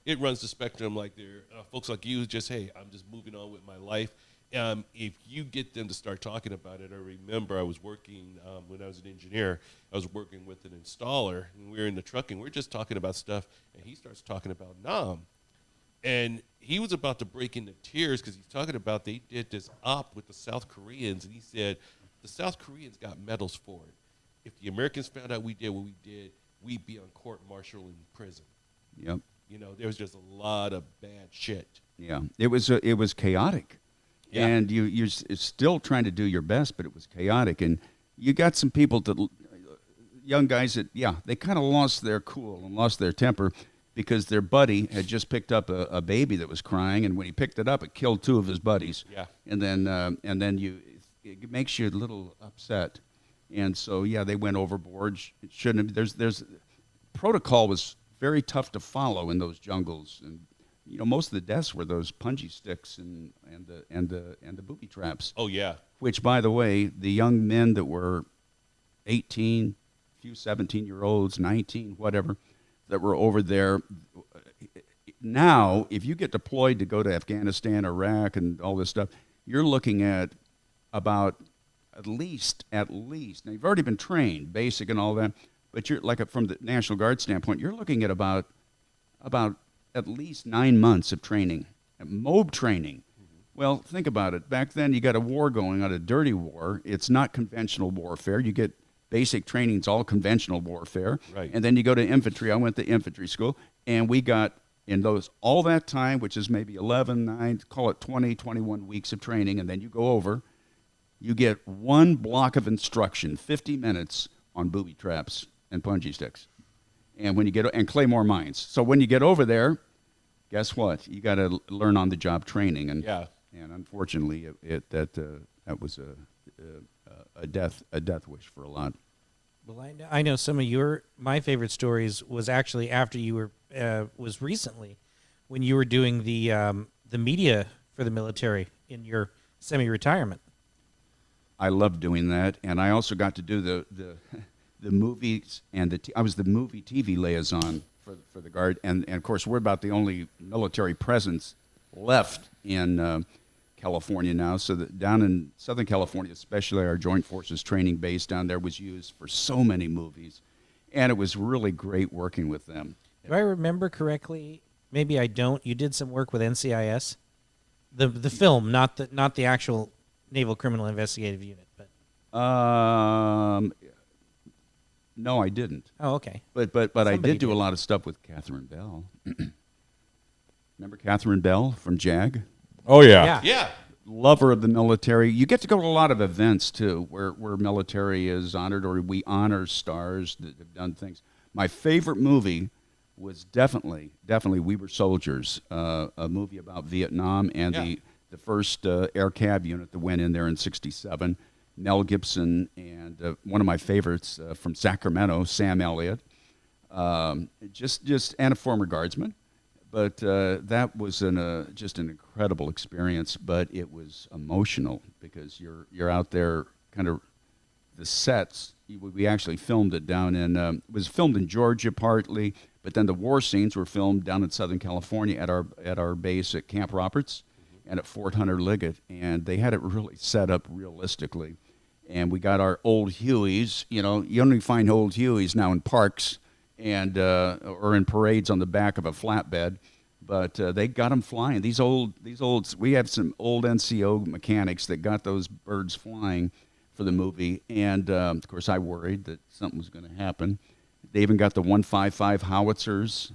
it runs the spectrum. Like, there are folks like you just, hey, I'm just moving on with my life. If you get them to start talking about it, I remember I was working, when I was an engineer, I was working with an installer, and we were in the trucking. We were just talking about stuff, and he starts talking about Nam. And he was about to break into tears because he's talking about they did this op with the South Koreans, and he said the South Koreans got medals for it. If the Americans found out we did what we did, we'd be on court-martial in prison. Yep. There was just a lot of bad shit. Yeah, it was chaotic. Yeah. And you're still trying to do your best, but it was chaotic. And you got some people, young guys that, they kind of lost their cool and lost their temper because their buddy had just picked up a baby that was crying, and when he picked it up, it killed 2 of his buddies. Yeah. And then it makes you a little upset. And so, they went overboard. It shouldn't have. There's protocol was very tough to follow in those jungles, and most of the deaths were those punji sticks and the booby traps. Oh yeah. Which, by the way, the young men that were 18, a few 17-year-olds, 19, whatever, that were over there. Now, if you get deployed to go to Afghanistan, Iraq, and all this stuff, you're looking at about at least. Now, you've already been trained, basic and all that, but you're from the National Guard standpoint, you're looking at about at least 9 months of training, MOB training. Mm-hmm. Well, think about it. Back then, you got a war going on, a dirty war. It's not conventional warfare. You get basic training's all conventional warfare. Right. And then you go to infantry. I went to infantry school, and we got in those all that time, which is maybe 11, 9, call it 20, 21 weeks of training, and then you go over. You get one block of instruction, 50 minutes on booby traps and punji sticks, and when you get and claymore mines. So when you get over there, guess what? You got to learn on the job training, and and unfortunately, that was a death wish for a lot. Well, I know some of my favorite stories was actually after you were was recently when you were doing the media for the military in your semi-retirement. I loved doing that, and I also got to do the movies and I was the movie TV liaison for the Guard, and of course we're about the only military presence left in California now. So that down in Southern California, especially our Joint Forces training base down there was used for so many movies, and it was really great working with them. Do I remember correctly? Maybe I don't. You did some work with NCIS, the film, not the actual Naval Criminal Investigative Unit, but no, I didn't. oh, okay. But I did do a lot of stuff with Catherine Bell. Remember Catherine Bell from JAG? Oh yeah. Yeah. Lover of the military. You get to go to a lot of events too, where military is honored, or we honor stars that have done things. My favorite movie was definitely We Were Soldiers, a movie about Vietnam and the first air cab unit that went in there in '67. Mel Gibson and one of my favorites from Sacramento, Sam Elliott, just and a former guardsman. But that was just an incredible experience. But it was emotional because you're out there, kind of the sets. We actually filmed it down in it was filmed in Georgia partly, but then the war scenes were filmed down in Southern California at our base at Camp Roberts and at Fort Hunter Liggett, and they had it really set up realistically. And we got our old Hueys. You know, you only find old Hueys now in parks and or in parades on the back of a flatbed, but they got them flying. These old. We have some old NCO mechanics that got those birds flying for the movie, and of course I worried that something was going to happen. They even got the 155 howitzers,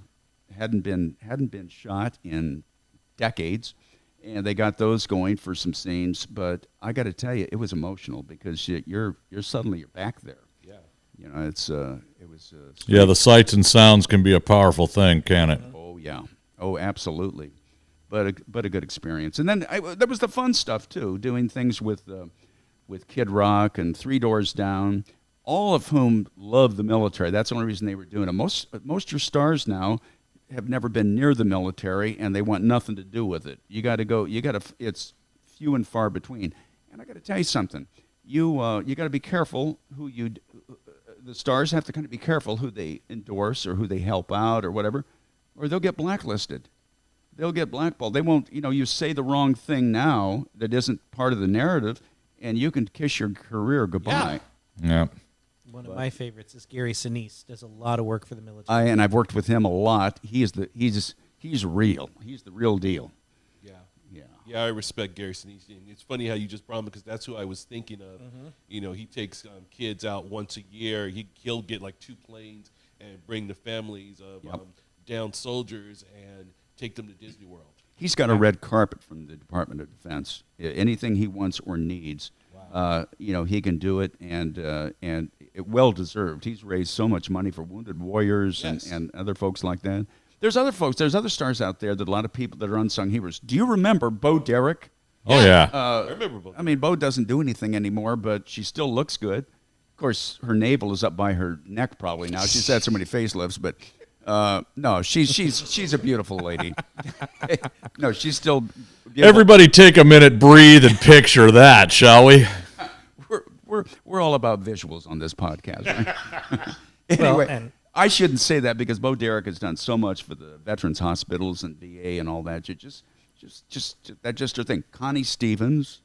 hadn't been shot in decades, and they got those going for some scenes. But I got to tell you, it was emotional because you're suddenly back there. Yeah. You know, it was. Yeah, the sights and sounds can be a powerful thing, can it? Oh yeah. Oh, absolutely. But a good experience. And then there was the fun stuff too, doing things with Kid Rock and Three Doors Down, all of whom love the military. That's the only reason they were doing it. Most of your stars now have never been near the military, and they want nothing to do with it. You got to go. It's few and far between. And I got to tell you something. You got to be careful who the stars have to kind of be careful who they endorse or who they help out or whatever, or they'll get blacklisted. They'll get blackballed. They won't. You say the wrong thing now that isn't part of the narrative, and you can kiss your career goodbye. Yeah. One of my favorites is Gary Sinise. Does a lot of work for the military. And I've worked with him a lot. He's real. He's the real deal. Yeah. Yeah. Yeah, I respect Gary Sinise. And it's funny how you just brought him because that's who I was thinking of. Mm-hmm. He takes kids out once a year. He'll get like 2 planes and bring the families of downed soldiers and take them to Disney World. He's got a red carpet from the Department of Defense. Anything he wants or needs, he can do it, and it well deserved. He's raised so much money for wounded warriors and other folks like that. There's other folks. There's other stars out there that a lot of people that are unsung heroes. Do you remember Bo Derek? Oh yeah. I remember Bo. I mean, Bo doesn't do anything anymore, but she still looks good. Of course, her navel is up by her neck probably now. She's had so many facelifts, but no, she's a beautiful lady. No, she's still beautiful. Everybody take a minute, breathe, and picture that, shall we? We're all about visuals on this podcast, right? Anyway, and I shouldn't say that because Bo Derek has done so much for the veterans hospitals and VA and all that. Just that's just her thing. Connie Stevens,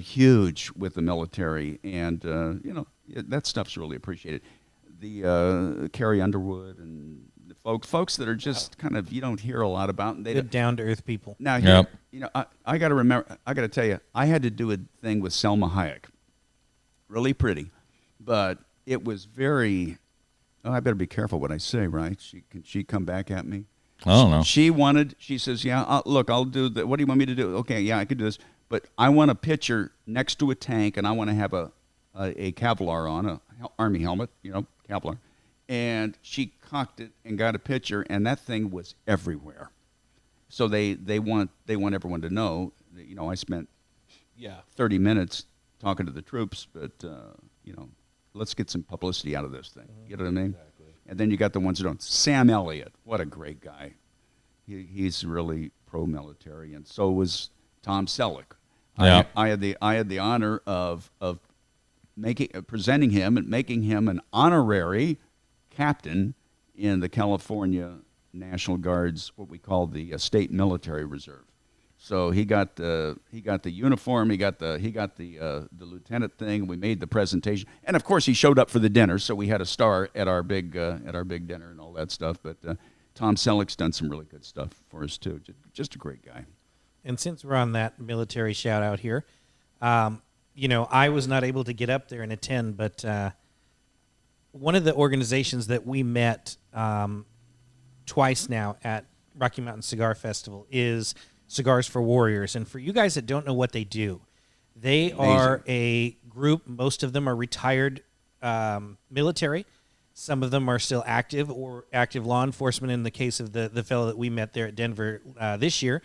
huge with the military, and that stuff's really appreciated. The Carrie Underwood and the folks that are just kind of you don't hear a lot about. And they good down to earth people. Now, Yep. I got to remember. I got to tell you, I had to do a thing with Selma Hayek. Really pretty, but it was very. Oh, I better be careful what I say, right? Can she come back at me? I don't know. She says, yeah, look, I'll do that. What do you want me to do? Okay, yeah, I can do this. But I want a pitcher next to a tank, and I want to have a Kevlar on, a Army helmet, Kevlar. And she cocked it and got a pitcher, and that thing was everywhere. So they want everyone to know that, I spent 30 minutes talking to the troops, but, let's get some publicity out of this thing. You know what I mean? Exactly. And then you got the ones who don't. Sam Elliott, what a great guy. He's really pro-military, and so was Tom Selleck. Yeah. I had the honor of presenting him and making him an honorary captain in the California National Guard's what we call the State Military Reserve. So he got the uniform, he got the lieutenant thing. We made the presentation, and of course he showed up for the dinner. So we had a star at our big dinner and all that stuff. But Tom Selleck's done some really good stuff for us too. Just a great guy. And since we're on that military shout out here, I was not able to get up there and attend, but one of the organizations that we met twice now at Rocky Mountain Cigar Festival is Cigars for Warriors. And for you guys that don't know what they do, they are a group. Most of them are retired military. Some of them are still active or active law enforcement. In the case of the fellow that we met there at Denver this year,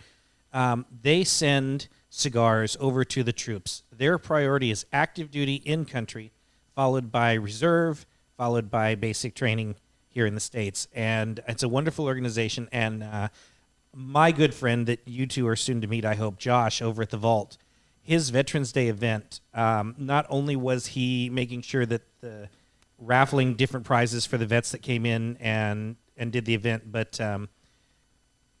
they send cigars over to the troops. Their priority is active duty in country, followed by reserve, followed by basic training here in the States. And it's a wonderful organization. And my good friend that you two are soon to meet, I hope, Josh, over at the Vault, his Veterans Day event, not only was he making sure that the raffling different prizes for the vets that came in and did the event, but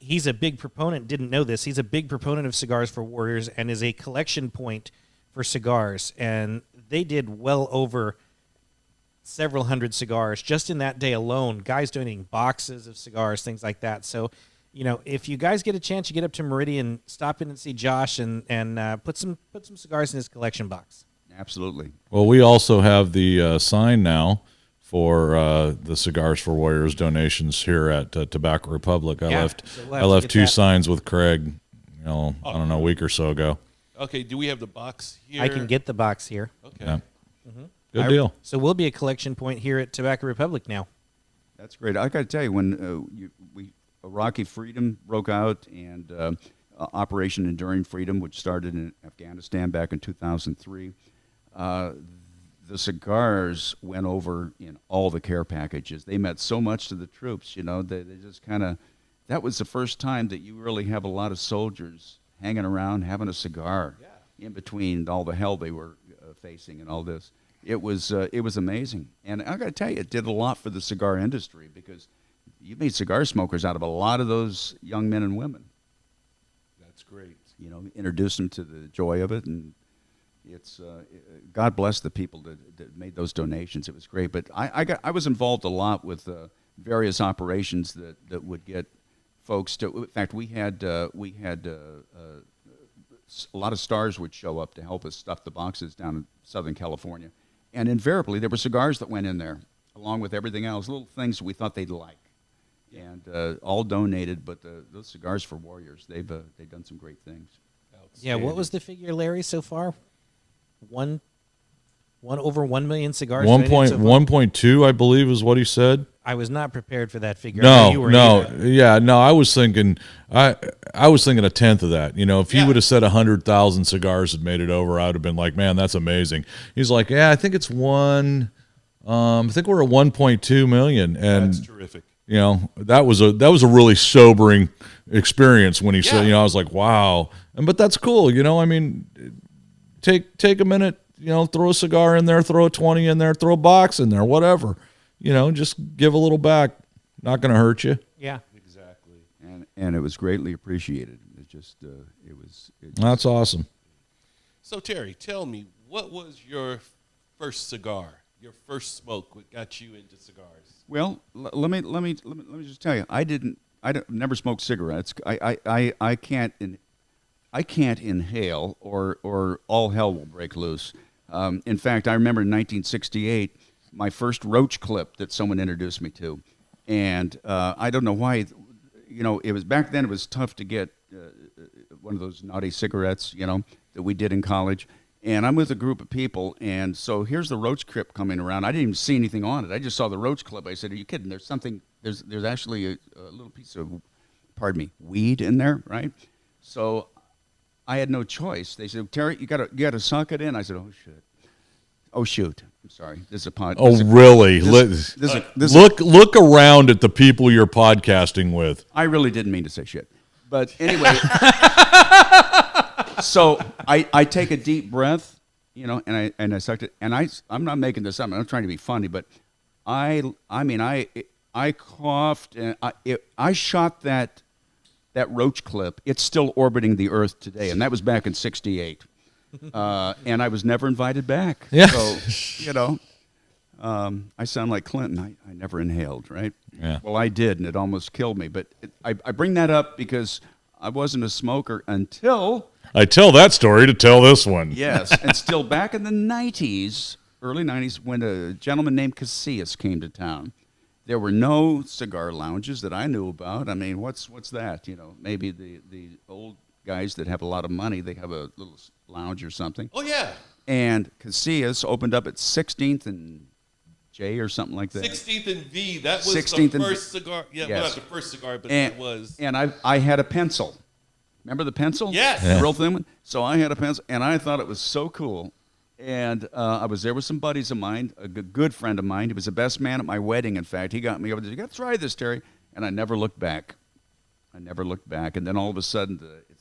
he's a big proponent, didn't know this, he's a big proponent of Cigars for Warriors and is a collection point for cigars. And they did well over several hundred cigars just in that day alone, guys donating boxes of cigars, things like that. So, if you guys get a chance, you get up to Meridian, stop in and see Josh and put some cigars in his collection box. Absolutely. Well, we also have the sign now for the Cigars for Warriors donations here at Tobacco Republic. I left two signs with Craig, I don't know, a week or so ago. Okay, do we have the box here? I can get the box here. Okay. Yeah. Good deal. So we'll be a collection point here at Tobacco Republic now. That's great. I got to tell you, when Iraqi Freedom broke out and Operation Enduring Freedom, which started in Afghanistan back in 2003, the cigars went over in all the care packages. They meant so much to the troops, they just kind of, that was the first time that you really have a lot of soldiers hanging around having a cigar in between all the hell they were facing and all this. It was amazing. And I got to tell you, it did a lot for the cigar industry because you made cigar smokers out of a lot of those young men and women. That's great. Introduced them to the joy of it, and it's God bless the people that made those donations. It was great. But I was involved a lot with various operations that would get folks to. In fact, we had a lot of stars would show up to help us stuff the boxes down in Southern California, and invariably there were cigars that went in there along with everything else, little things that we thought they'd like. And all donated, but those Cigars for Warriors, they've done some great things. Yeah, what was the figure, Larry, so far? Over 1 million cigars. 1.2, I believe, is what he said. I was not prepared for that figure. No. I was thinking, I was thinking a tenth of that. If he would have said 100,000 cigars had made it over, I would have been like, man, that's amazing. He's like, yeah, I think it's one. I think we're at 1.2 million, and that's terrific. That was a really sobering experience when he said, I was like, wow. But that's cool. I mean, take a minute, throw a cigar in there, throw a 20 in there, throw a box in there, whatever, just give a little back. Not going to hurt you. Yeah, exactly. And it was greatly appreciated. That's awesome. So Terry, tell me, what was your first cigar? Your first smoke? What got you into cigars? Well, let me just tell you, I never smoked cigarettes. I can't inhale, or all hell will break loose. In fact, I remember in 1968, my first roach clip that someone introduced me to. And I don't know why, it was back then it was tough to get one of those naughty cigarettes, that we did in college. And I'm with a group of people, and so here's the roach clip coming around. I didn't even see anything on it. I just saw the roach clip. I said, "Are you kidding? There's actually a little piece of, weed in there, right?" So I had no choice. They said, "Terry, you gotta suck it in." I said, "Oh shit, oh shoot, I'm sorry. This is a pod." Oh, really? Look around at the people you're podcasting with. I really didn't mean to say shit, but anyway. So I take a deep breath, and I sucked it, and I'm not making this up. I'm not trying to be funny, but I coughed and I shot that roach clip. It's still orbiting the Earth today, and that was back in '68, and I was never invited back. Yeah. So I sound like Clinton. I never inhaled, right? Yeah. Well, I did, and it almost killed me. But I bring that up because I wasn't a smoker until. I tell that story to tell this one. Yes, and still back in the 90s, early 90s, when a gentleman named Casillas came to town, there were no cigar lounges that I knew about. I mean, what's that? Maybe the old guys that have a lot of money, they have a little lounge or something. Oh, yeah. And Casillas opened up at 16th and J or something like that. 16th and V. That was 16th the and first cigar. Yeah, yes. well, not the first cigar, but And, it was. and I had a pencil. Remember the pencil? Yes. The real thin one? So I had a pencil, and I thought it was so cool. And I was there with some buddies of mine, a good friend of mine. He was the best man at my wedding, in fact. He got me over there. You got to try this, Terry. And I never looked back. And then all of a sudden,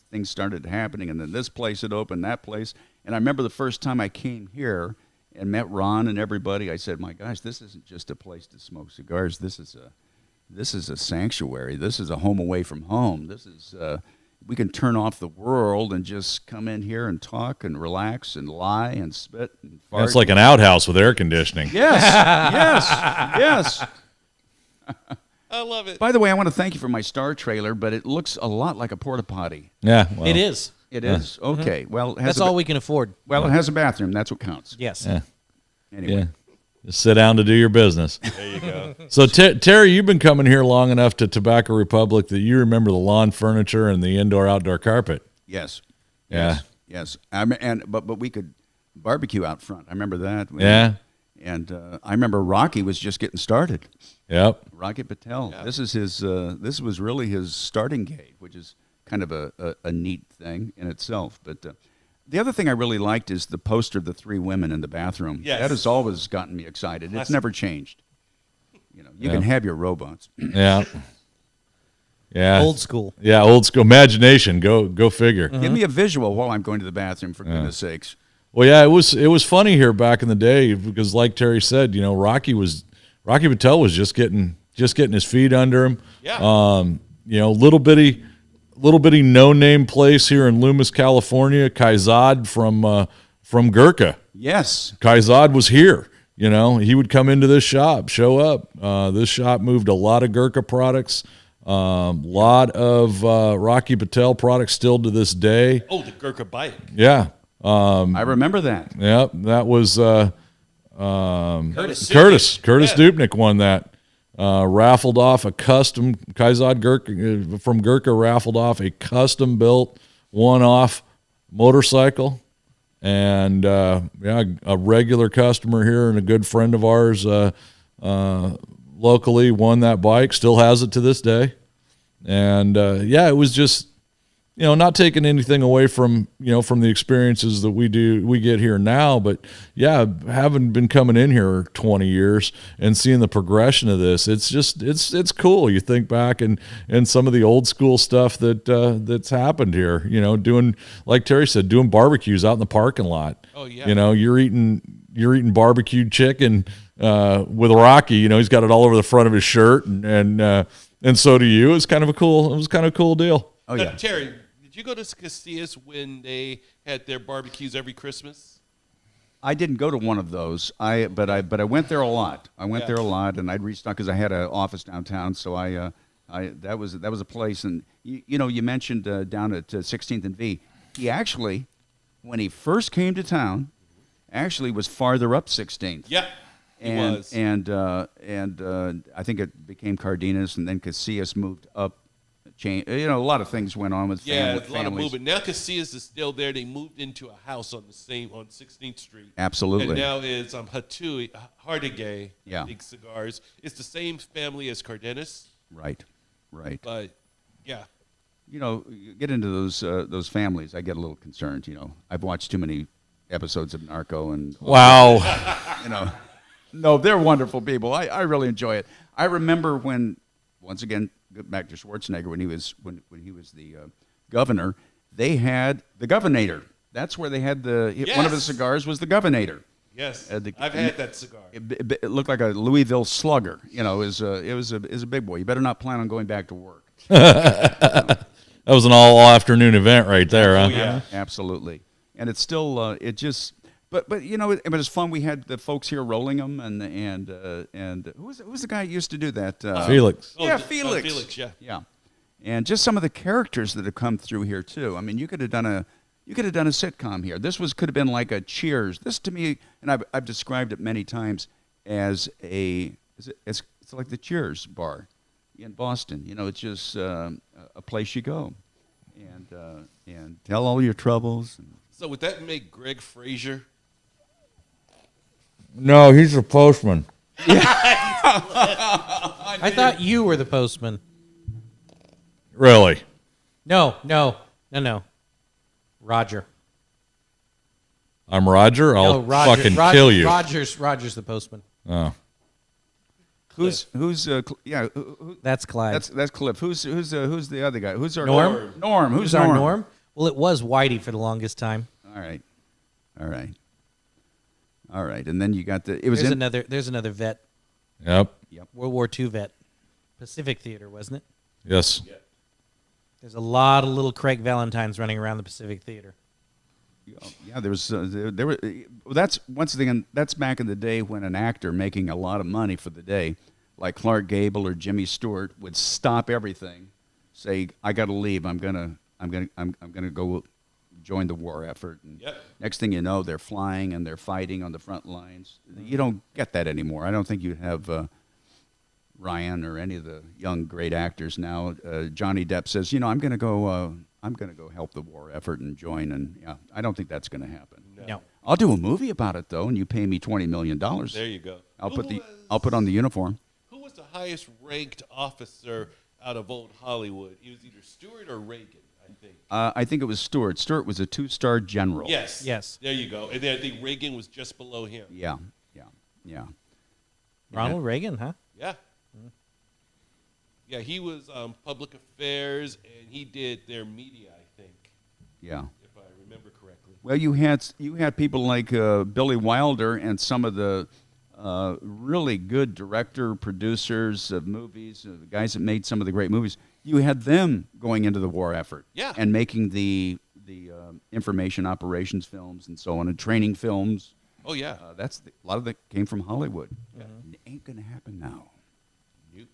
things started happening. And then this place had opened, that place. And I remember the first time I came here and met Ron and everybody, I said, my gosh, this isn't just a place to smoke cigars. This is a sanctuary. This is a home away from home. This is... we can turn off the world and just come in here and talk and relax and lie and spit and fart. That's like an outhouse with air conditioning. Yes, yes. I love it. By the way, I want to thank you for my Star trailer, but it looks a lot like a porta potty. Yeah, well, It is. It is? Okay. Well, it has That's all we can afford. Well, it has a bathroom. That's what counts. Yes. Yeah. Anyway. Yeah. Just sit down to do your business. There you go. So, Terry, you've been coming here long enough to Tobacco Republic that you remember the lawn furniture and the indoor-outdoor carpet. Yes. Yeah. Yes. But we could barbecue out front. I remember that. Yeah. And I remember Rocky was just getting started. Yep. Rocky Patel. Yeah. This is his. This was really his starting gate, which is kind of a neat thing in itself. But the other thing I really liked is the poster of the three women in the bathroom. Yes. That has always gotten me excited. It's never changed. You Yeah. can have your robots. Yeah. Yeah. Old school. Yeah, old school. Imagination. Go figure. Give me a visual while I'm going to the bathroom, for goodness sakes. Well, yeah, it was funny here back in the day because, like Terry said, Rocky Patel was just getting his feet under him. Yeah. Little bitty no name place here in Loomis, California. Kaizad from Gurkha. Yes. Kaizad was here. He would come into this shop, show up. This shop moved a lot of Gurkha products, lot of Rocky Patel products still to this day. Oh, the Gurkha bike. Yeah. I remember that. Yep, that was Curtis. Curtis Yeah. Dupnik won that. Raffled off a custom Kaizad Gurkha from Gurkha. Raffled off a custom built one-off motorcycle, and a regular customer here and a good friend of ours locally won that bike. Still has it to this day, and it was just. Not taking anything away from from the experiences that we get here now, but having been coming in here 20 years and seeing the progression of this, it's cool. You think back and some of the old school stuff that's happened here. Doing, like Terry said, doing barbecues out in the parking lot. Oh yeah. You're eating barbecued chicken with Rocky. He's got it all over the front of his shirt, and so do you. It was kind of a cool deal. Oh yeah. Terry, did you go to Casillas when they had their barbecues every Christmas? I didn't go to one of those. But I went there a lot. I went there a lot, and I'd restock because I had an office downtown. So that was a place. And you mentioned down at 16th and V. He actually, when he first came to town, actually was farther up 16th. Yeah, he and was. and I think it became Cardenas, and then Casillas moved up. A lot of things went on with Yeah, with a lot of families. movement. Now Casillas is still there. They moved into a house on 16th Street. Absolutely. And now it's Hardigay, Yeah. Big Cigars. It's the same family as Cardenas, Right. but yeah. You get into those families, I get a little concerned. I've watched too many episodes of Narco, and Wow. no, they're wonderful people. I really enjoy it. I remember when, once again, back to Schwarzenegger, when he was the governor, they had the Governator. That's where they had one of his cigars was the Governator. Yes, I've had that cigar. It looked like a Louisville Slugger. It was a big boy. You better not plan on going back to work. That was an all afternoon event right there, huh? Oh, yeah. Absolutely. And it's still it just. But it was fun. We had the folks here rolling them, and who was the guy who used to do that? Felix. Oh, Yeah, Felix. Felix. Yeah. Yeah, and just some of the characters that have come through here too. I mean, you could have done a sitcom here. This could have been like a Cheers. This to me, and I've described it many times as it's like the Cheers bar in Boston. It's just a place you go and tell all your troubles. So would that make Greg Frazier? No, he's a postman. I thought you were the postman. Really? No. Roger. I'm Roger. I'll fucking kill you. Roger's the postman. Oh. Who's That's Clyde. that's Cliff. Who's the other guy? Who's our Norm? Norm. Who's Who's our Norm? Well, it was Whitey for the longest time. All right. And then you got it was There's in another vet, Yep. World War II vet, Pacific Theater, wasn't it? Yes. There's a lot of little Craig Valentines running around the Pacific Theater. Yeah, there was there were. That's once again. That's back in the day when an actor making a lot of money for the day, like Clark Gable or Jimmy Stewart, would stop everything, say, "I got to leave. I'm gonna go join the war effort." And next thing you know, they're flying and they're fighting on the front lines. You don't get that anymore. I don't think you have Ryan or any of the young great actors now. Johnny Depp says, "I'm going to go. I'm going to go help the war effort and join." And I don't think that's going to happen. No. I'll do a movie about it though, and you pay me $20 million. There you go. I'll put on the uniform. Who was the highest ranked officer out of old Hollywood? It was either Stewart or Reagan, I think. I think it was Stewart. Stewart was a 2-star general. Yes. There you go. And then I think Reagan was just below him. Yeah. Ronald Reagan, huh? Yeah. Yeah, he was public affairs, and he did their media, I think. Yeah. If I remember correctly. Well, you had people like Billy Wilder and some of the really good producers of movies, the guys that made some of the great movies. You had them going into the war effort, and making the information operations films and so on, and training films. Oh yeah, a lot of that came from Hollywood. Yeah. It ain't gonna happen now. Nope.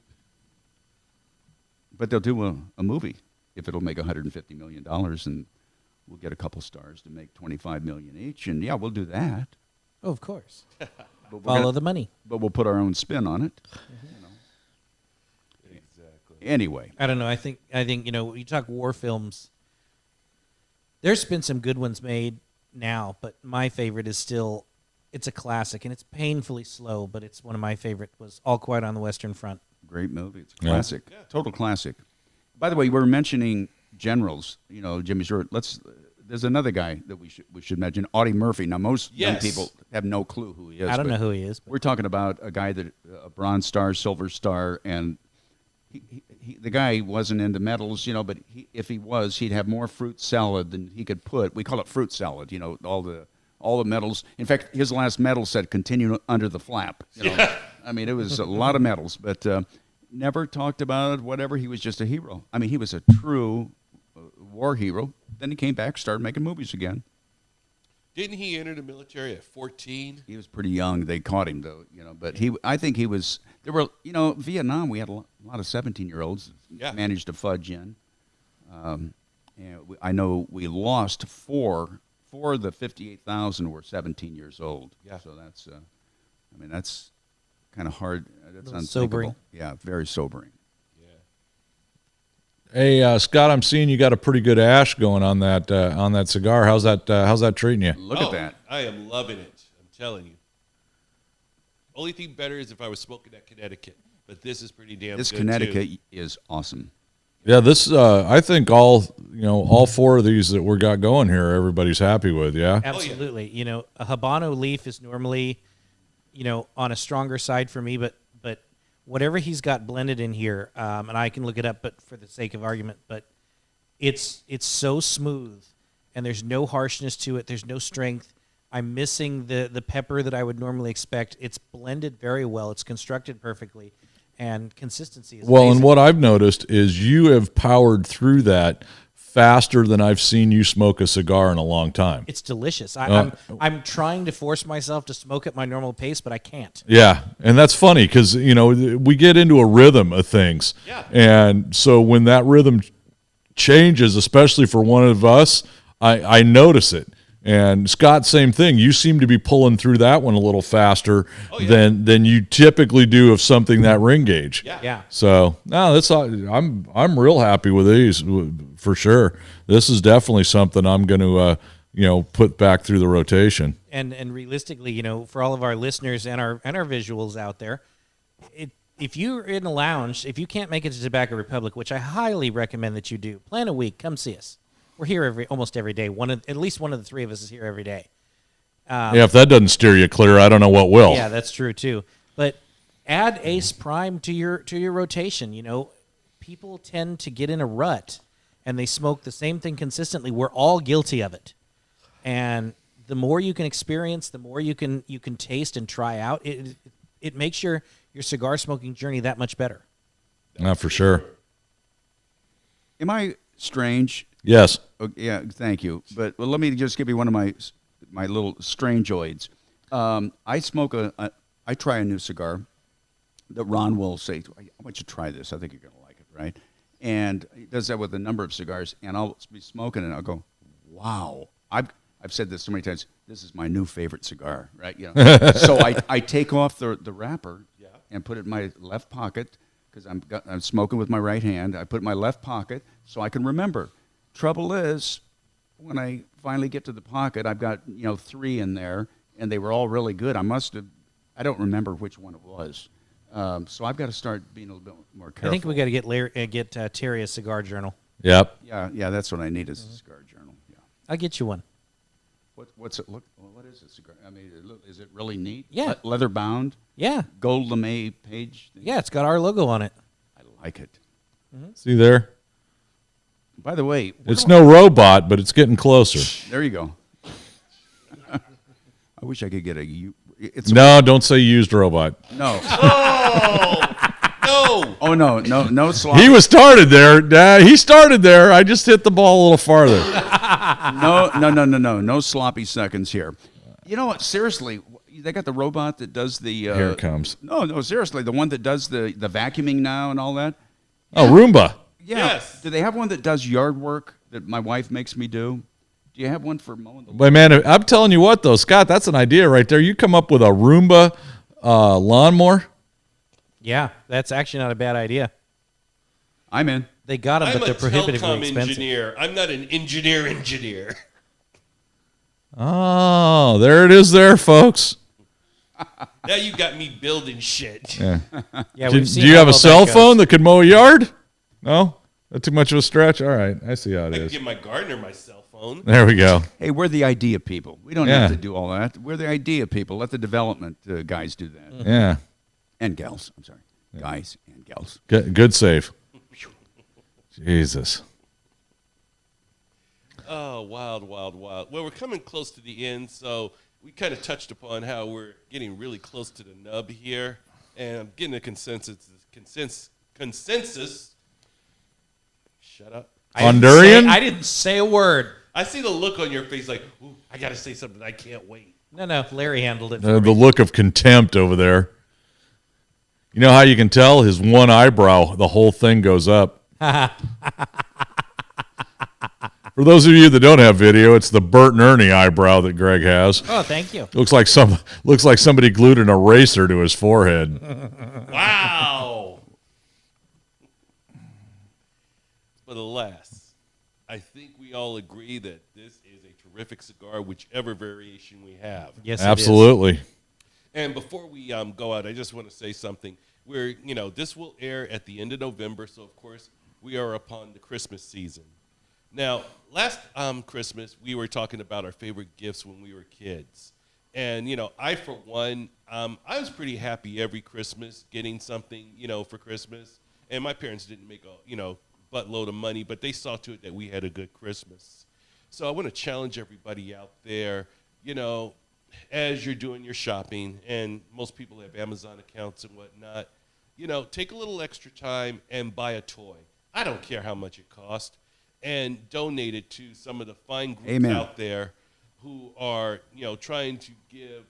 But they'll do a movie if it'll make $150 million, and we'll get a couple stars to make $25 million each, and we'll do that. Oh, of course. But Follow the money. But we'll put our own spin on it. Exactly. Anyway, I don't know. I think when you talk war films, there's been some good ones made now, but my favorite is still, it's a classic, and it's painfully slow, but it's one of my favorite, was All Quiet on the Western Front. great movie. It's a classic, total classic. By the way, we're mentioning generals. Jimmy Stewart. There's another guy that we should mention, Audie Murphy. Now, most young people have no clue who he is. I don't know who he is. But we're talking about a guy that a Bronze Star, Silver Star, and the guy wasn't into medals, but if he was, he'd have more fruit salad than he could put. We call it fruit salad, all the medals. In fact, his last medal said "Continue under the flap." I mean, it was a lot of medals, but never talked about whatever. He was just a hero. I mean, he was a true war hero. Then he came back, started making movies again. Didn't he enter the military at 14? He was pretty young. They caught him though, But I think he was. There were, Vietnam. We had a lot of 17-year-olds managed to fudge in. And I know we lost four 4 of the 58,000 were 17 years old. Yeah. So that's, that's kind of hard. That's little unthinkable. sobering. Yeah, very sobering. Hey, Scott, I'm seeing you got a pretty good ash going on that cigar. How's that treating you? Look at that. I am loving it. I'm telling you. Only thing better is if I was smoking at Connecticut, but this is pretty damn This good Connecticut too. is awesome. Yeah, this I think all 4 of these that we got going here, everybody's happy with. Yeah. Absolutely. A Habano leaf is normally, on a stronger side for me, but whatever he's got blended in here, and I can look it up, but for the sake of argument, but it's so smooth, and there's no harshness to it. There's no strength. I'm missing the pepper that I would normally expect. It's blended very well. It's constructed perfectly, and consistency is Well, amazing. and what I've noticed is you have powered through that faster than I've seen you smoke a cigar in a long time. It's delicious. I'm trying to force myself to smoke at my normal pace, but I can't. Yeah, and that's funny because we get into a rhythm of things, and so when that rhythm changes, especially for one of us, I notice it. And Scott, same thing. You seem to be pulling through that one a little faster than you typically do of something that ring gauge. Yeah. So no, I'm real happy with these for sure. This is definitely something I'm going to put back through the rotation. And realistically, for all of our listeners and our visuals out there, if you're in a lounge, if you can't make it to Tobacco Republic, which I highly recommend that you do, plan a week, come see us. We're here almost every day. At least one of the 3 of us is here every day. If that doesn't steer you clear, I don't know what will. Yeah, that's true too. But add Ace Prime to your rotation. People tend to get in a rut, and they smoke the same thing consistently. We're all guilty of it. And the more you can experience, the more you can taste and try out. It makes your cigar smoking journey that much better. Not for sure. Am I strange? Yes. Yeah, thank you. But let me just give you one of my little strangeoids. I try a new cigar that Ron will say, I want you to try this. I think you're going to like it, right? And he does that with a number of cigars, and I'll be smoking it, and I'll go, wow. I've said this so many times. This is my new favorite cigar, right? So I take off the wrapper and put it in my left pocket because I'm smoking with my right hand. I put it in my left pocket so I can remember. Trouble is, when I finally get to the pocket, I've got 3 in there, and they were all really good. I don't remember which one it was. So I've got to start being a little bit more careful. I think we got to get Terry a cigar journal. Yep. Yeah, that's what I need is a cigar journal. Yeah. I'll get you one. What's it look? What is a cigar? I mean, is it really neat? Yeah. Leather bound, Yeah. gold lame page. Yeah, it's got our logo on it. I like it. See there? By the way, It's no robot, but it's getting closer. there you go. I wish I could get No, don't say used robot. No. No. Oh no sloppy. He started there. He started there. I just hit the ball a little farther. No sloppy seconds here. You know what? Seriously, they got the robot that does the. Here it comes. No, seriously, the one that does the vacuuming now and all that. Oh, Roomba. Yeah. Yes. Do they have one that does yard work that my wife makes me do? Do you have one for mowing the lawn? But man, I'm telling you what, though, Scott, that's an idea right there. You come up with a Roomba lawnmower. Yeah, that's actually not a bad idea. I'm in. They got them, I'm but they're a prohibitively telecom expensive. engineer. I'm not an engineer. Oh, there it is there, folks. Now you got me building shit. Yeah. Yeah, Do we've seen you how have a well cell that phone goes. that could mow a yard? No? Not too much of a stretch? All right. I see how it I can is. give my gardener my cell phone. There we go. Hey, we're the idea people. We don't Yeah. have to do all that. We're the idea people. Let the development guys do that. Yeah. And gals. I'm sorry. Guys and gals. Good save. Jesus. Oh, wild. Well, we're coming close to the end, so we kind of touched upon how we're getting really close to the nub here, and I'm getting a consensus. Shut up. Honduran? I didn't say a word. I see the look on your face like, ooh, I got to say something. I can't wait. No, Larry handled it. The For me. look of contempt over there. You know how you can tell? His one eyebrow, the whole thing goes up. For those of you that don't have video, it's the Bert and Ernie eyebrow that Greg has. Oh, thank you. Looks like somebody glued an eraser to his forehead. Wow. But alas, I think we all agree that this is a terrific cigar, whichever variation we have. Yes, Absolutely. And before we go out, I just want to say something. This will air at the end of November, so of course we are upon the Christmas season. Now, last Christmas, we were talking about our favorite gifts when we were kids. And, I, for one, I was pretty happy every Christmas getting something, for Christmas. And my parents didn't make a, buttload of money, but they saw to it that we had a good Christmas. So I want to challenge everybody out there, as you're doing your shopping, and most people have Amazon accounts and whatnot, take a little extra time and buy a toy. I don't care how much it costs. And donate it to some of the fine groups Amen. out there who are, trying to give,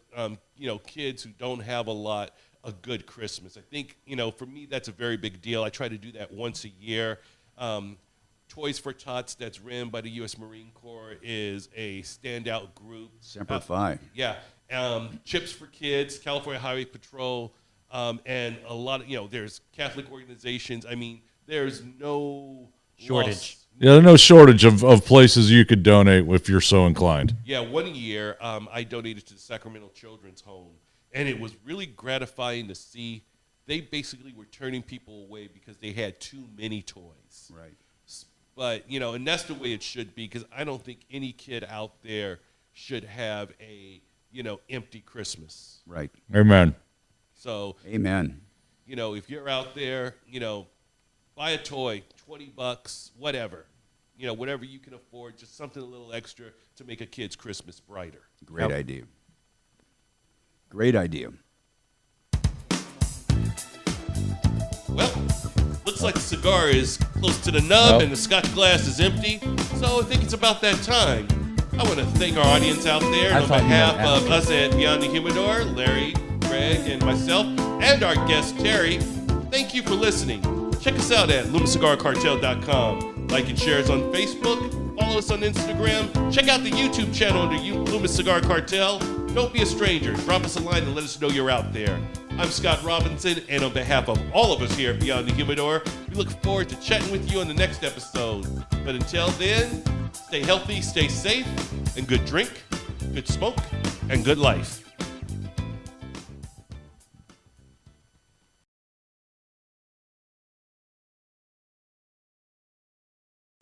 kids who don't have a lot a good Christmas. I think, for me, that's a very big deal. I try to do that once a year. Toys for Tots, that's ran by the U.S. Marine Corps, is a standout group. Semper Fi. Yeah. Chips for Kids, California Highway Patrol, and a lot of, there's Catholic organizations. I mean, there's no Shortage. loss. Yeah, there's no shortage of places you could donate if you're so inclined. Yeah, one year I donated to the Sacramento Children's Home, and it was really gratifying to see. They basically were turning people away because they had too many toys. Right. But, and that's the way it should be, because I don't think any kid out there should have a, empty Christmas. Right. Amen. So, Amen. If you're out there, buy a toy, $20, whatever. Whatever you can afford, just something a little extra to make a kid's Christmas brighter. Great idea. Great idea. Well, looks like the cigar is close to the nub and the Scotch glass is empty, so I think it's about that time. I want to thank our audience out there, and on behalf of us at Beyond the Humidor, Larry, Greg, and myself, and our guest Terry, thank you for listening. Check us out at LumaCigarCartel.com. Like and share us on Facebook. Follow us on Instagram. Check out the YouTube channel under Luma Cigar Cartel. Don't be a stranger. Drop us a line and let us know you're out there. I'm Scott Robinson, and on behalf of all of us here at Beyond the Humidor, we look forward to chatting with you on the next episode. But until then, stay healthy, stay safe, and good drink, good smoke, and good life.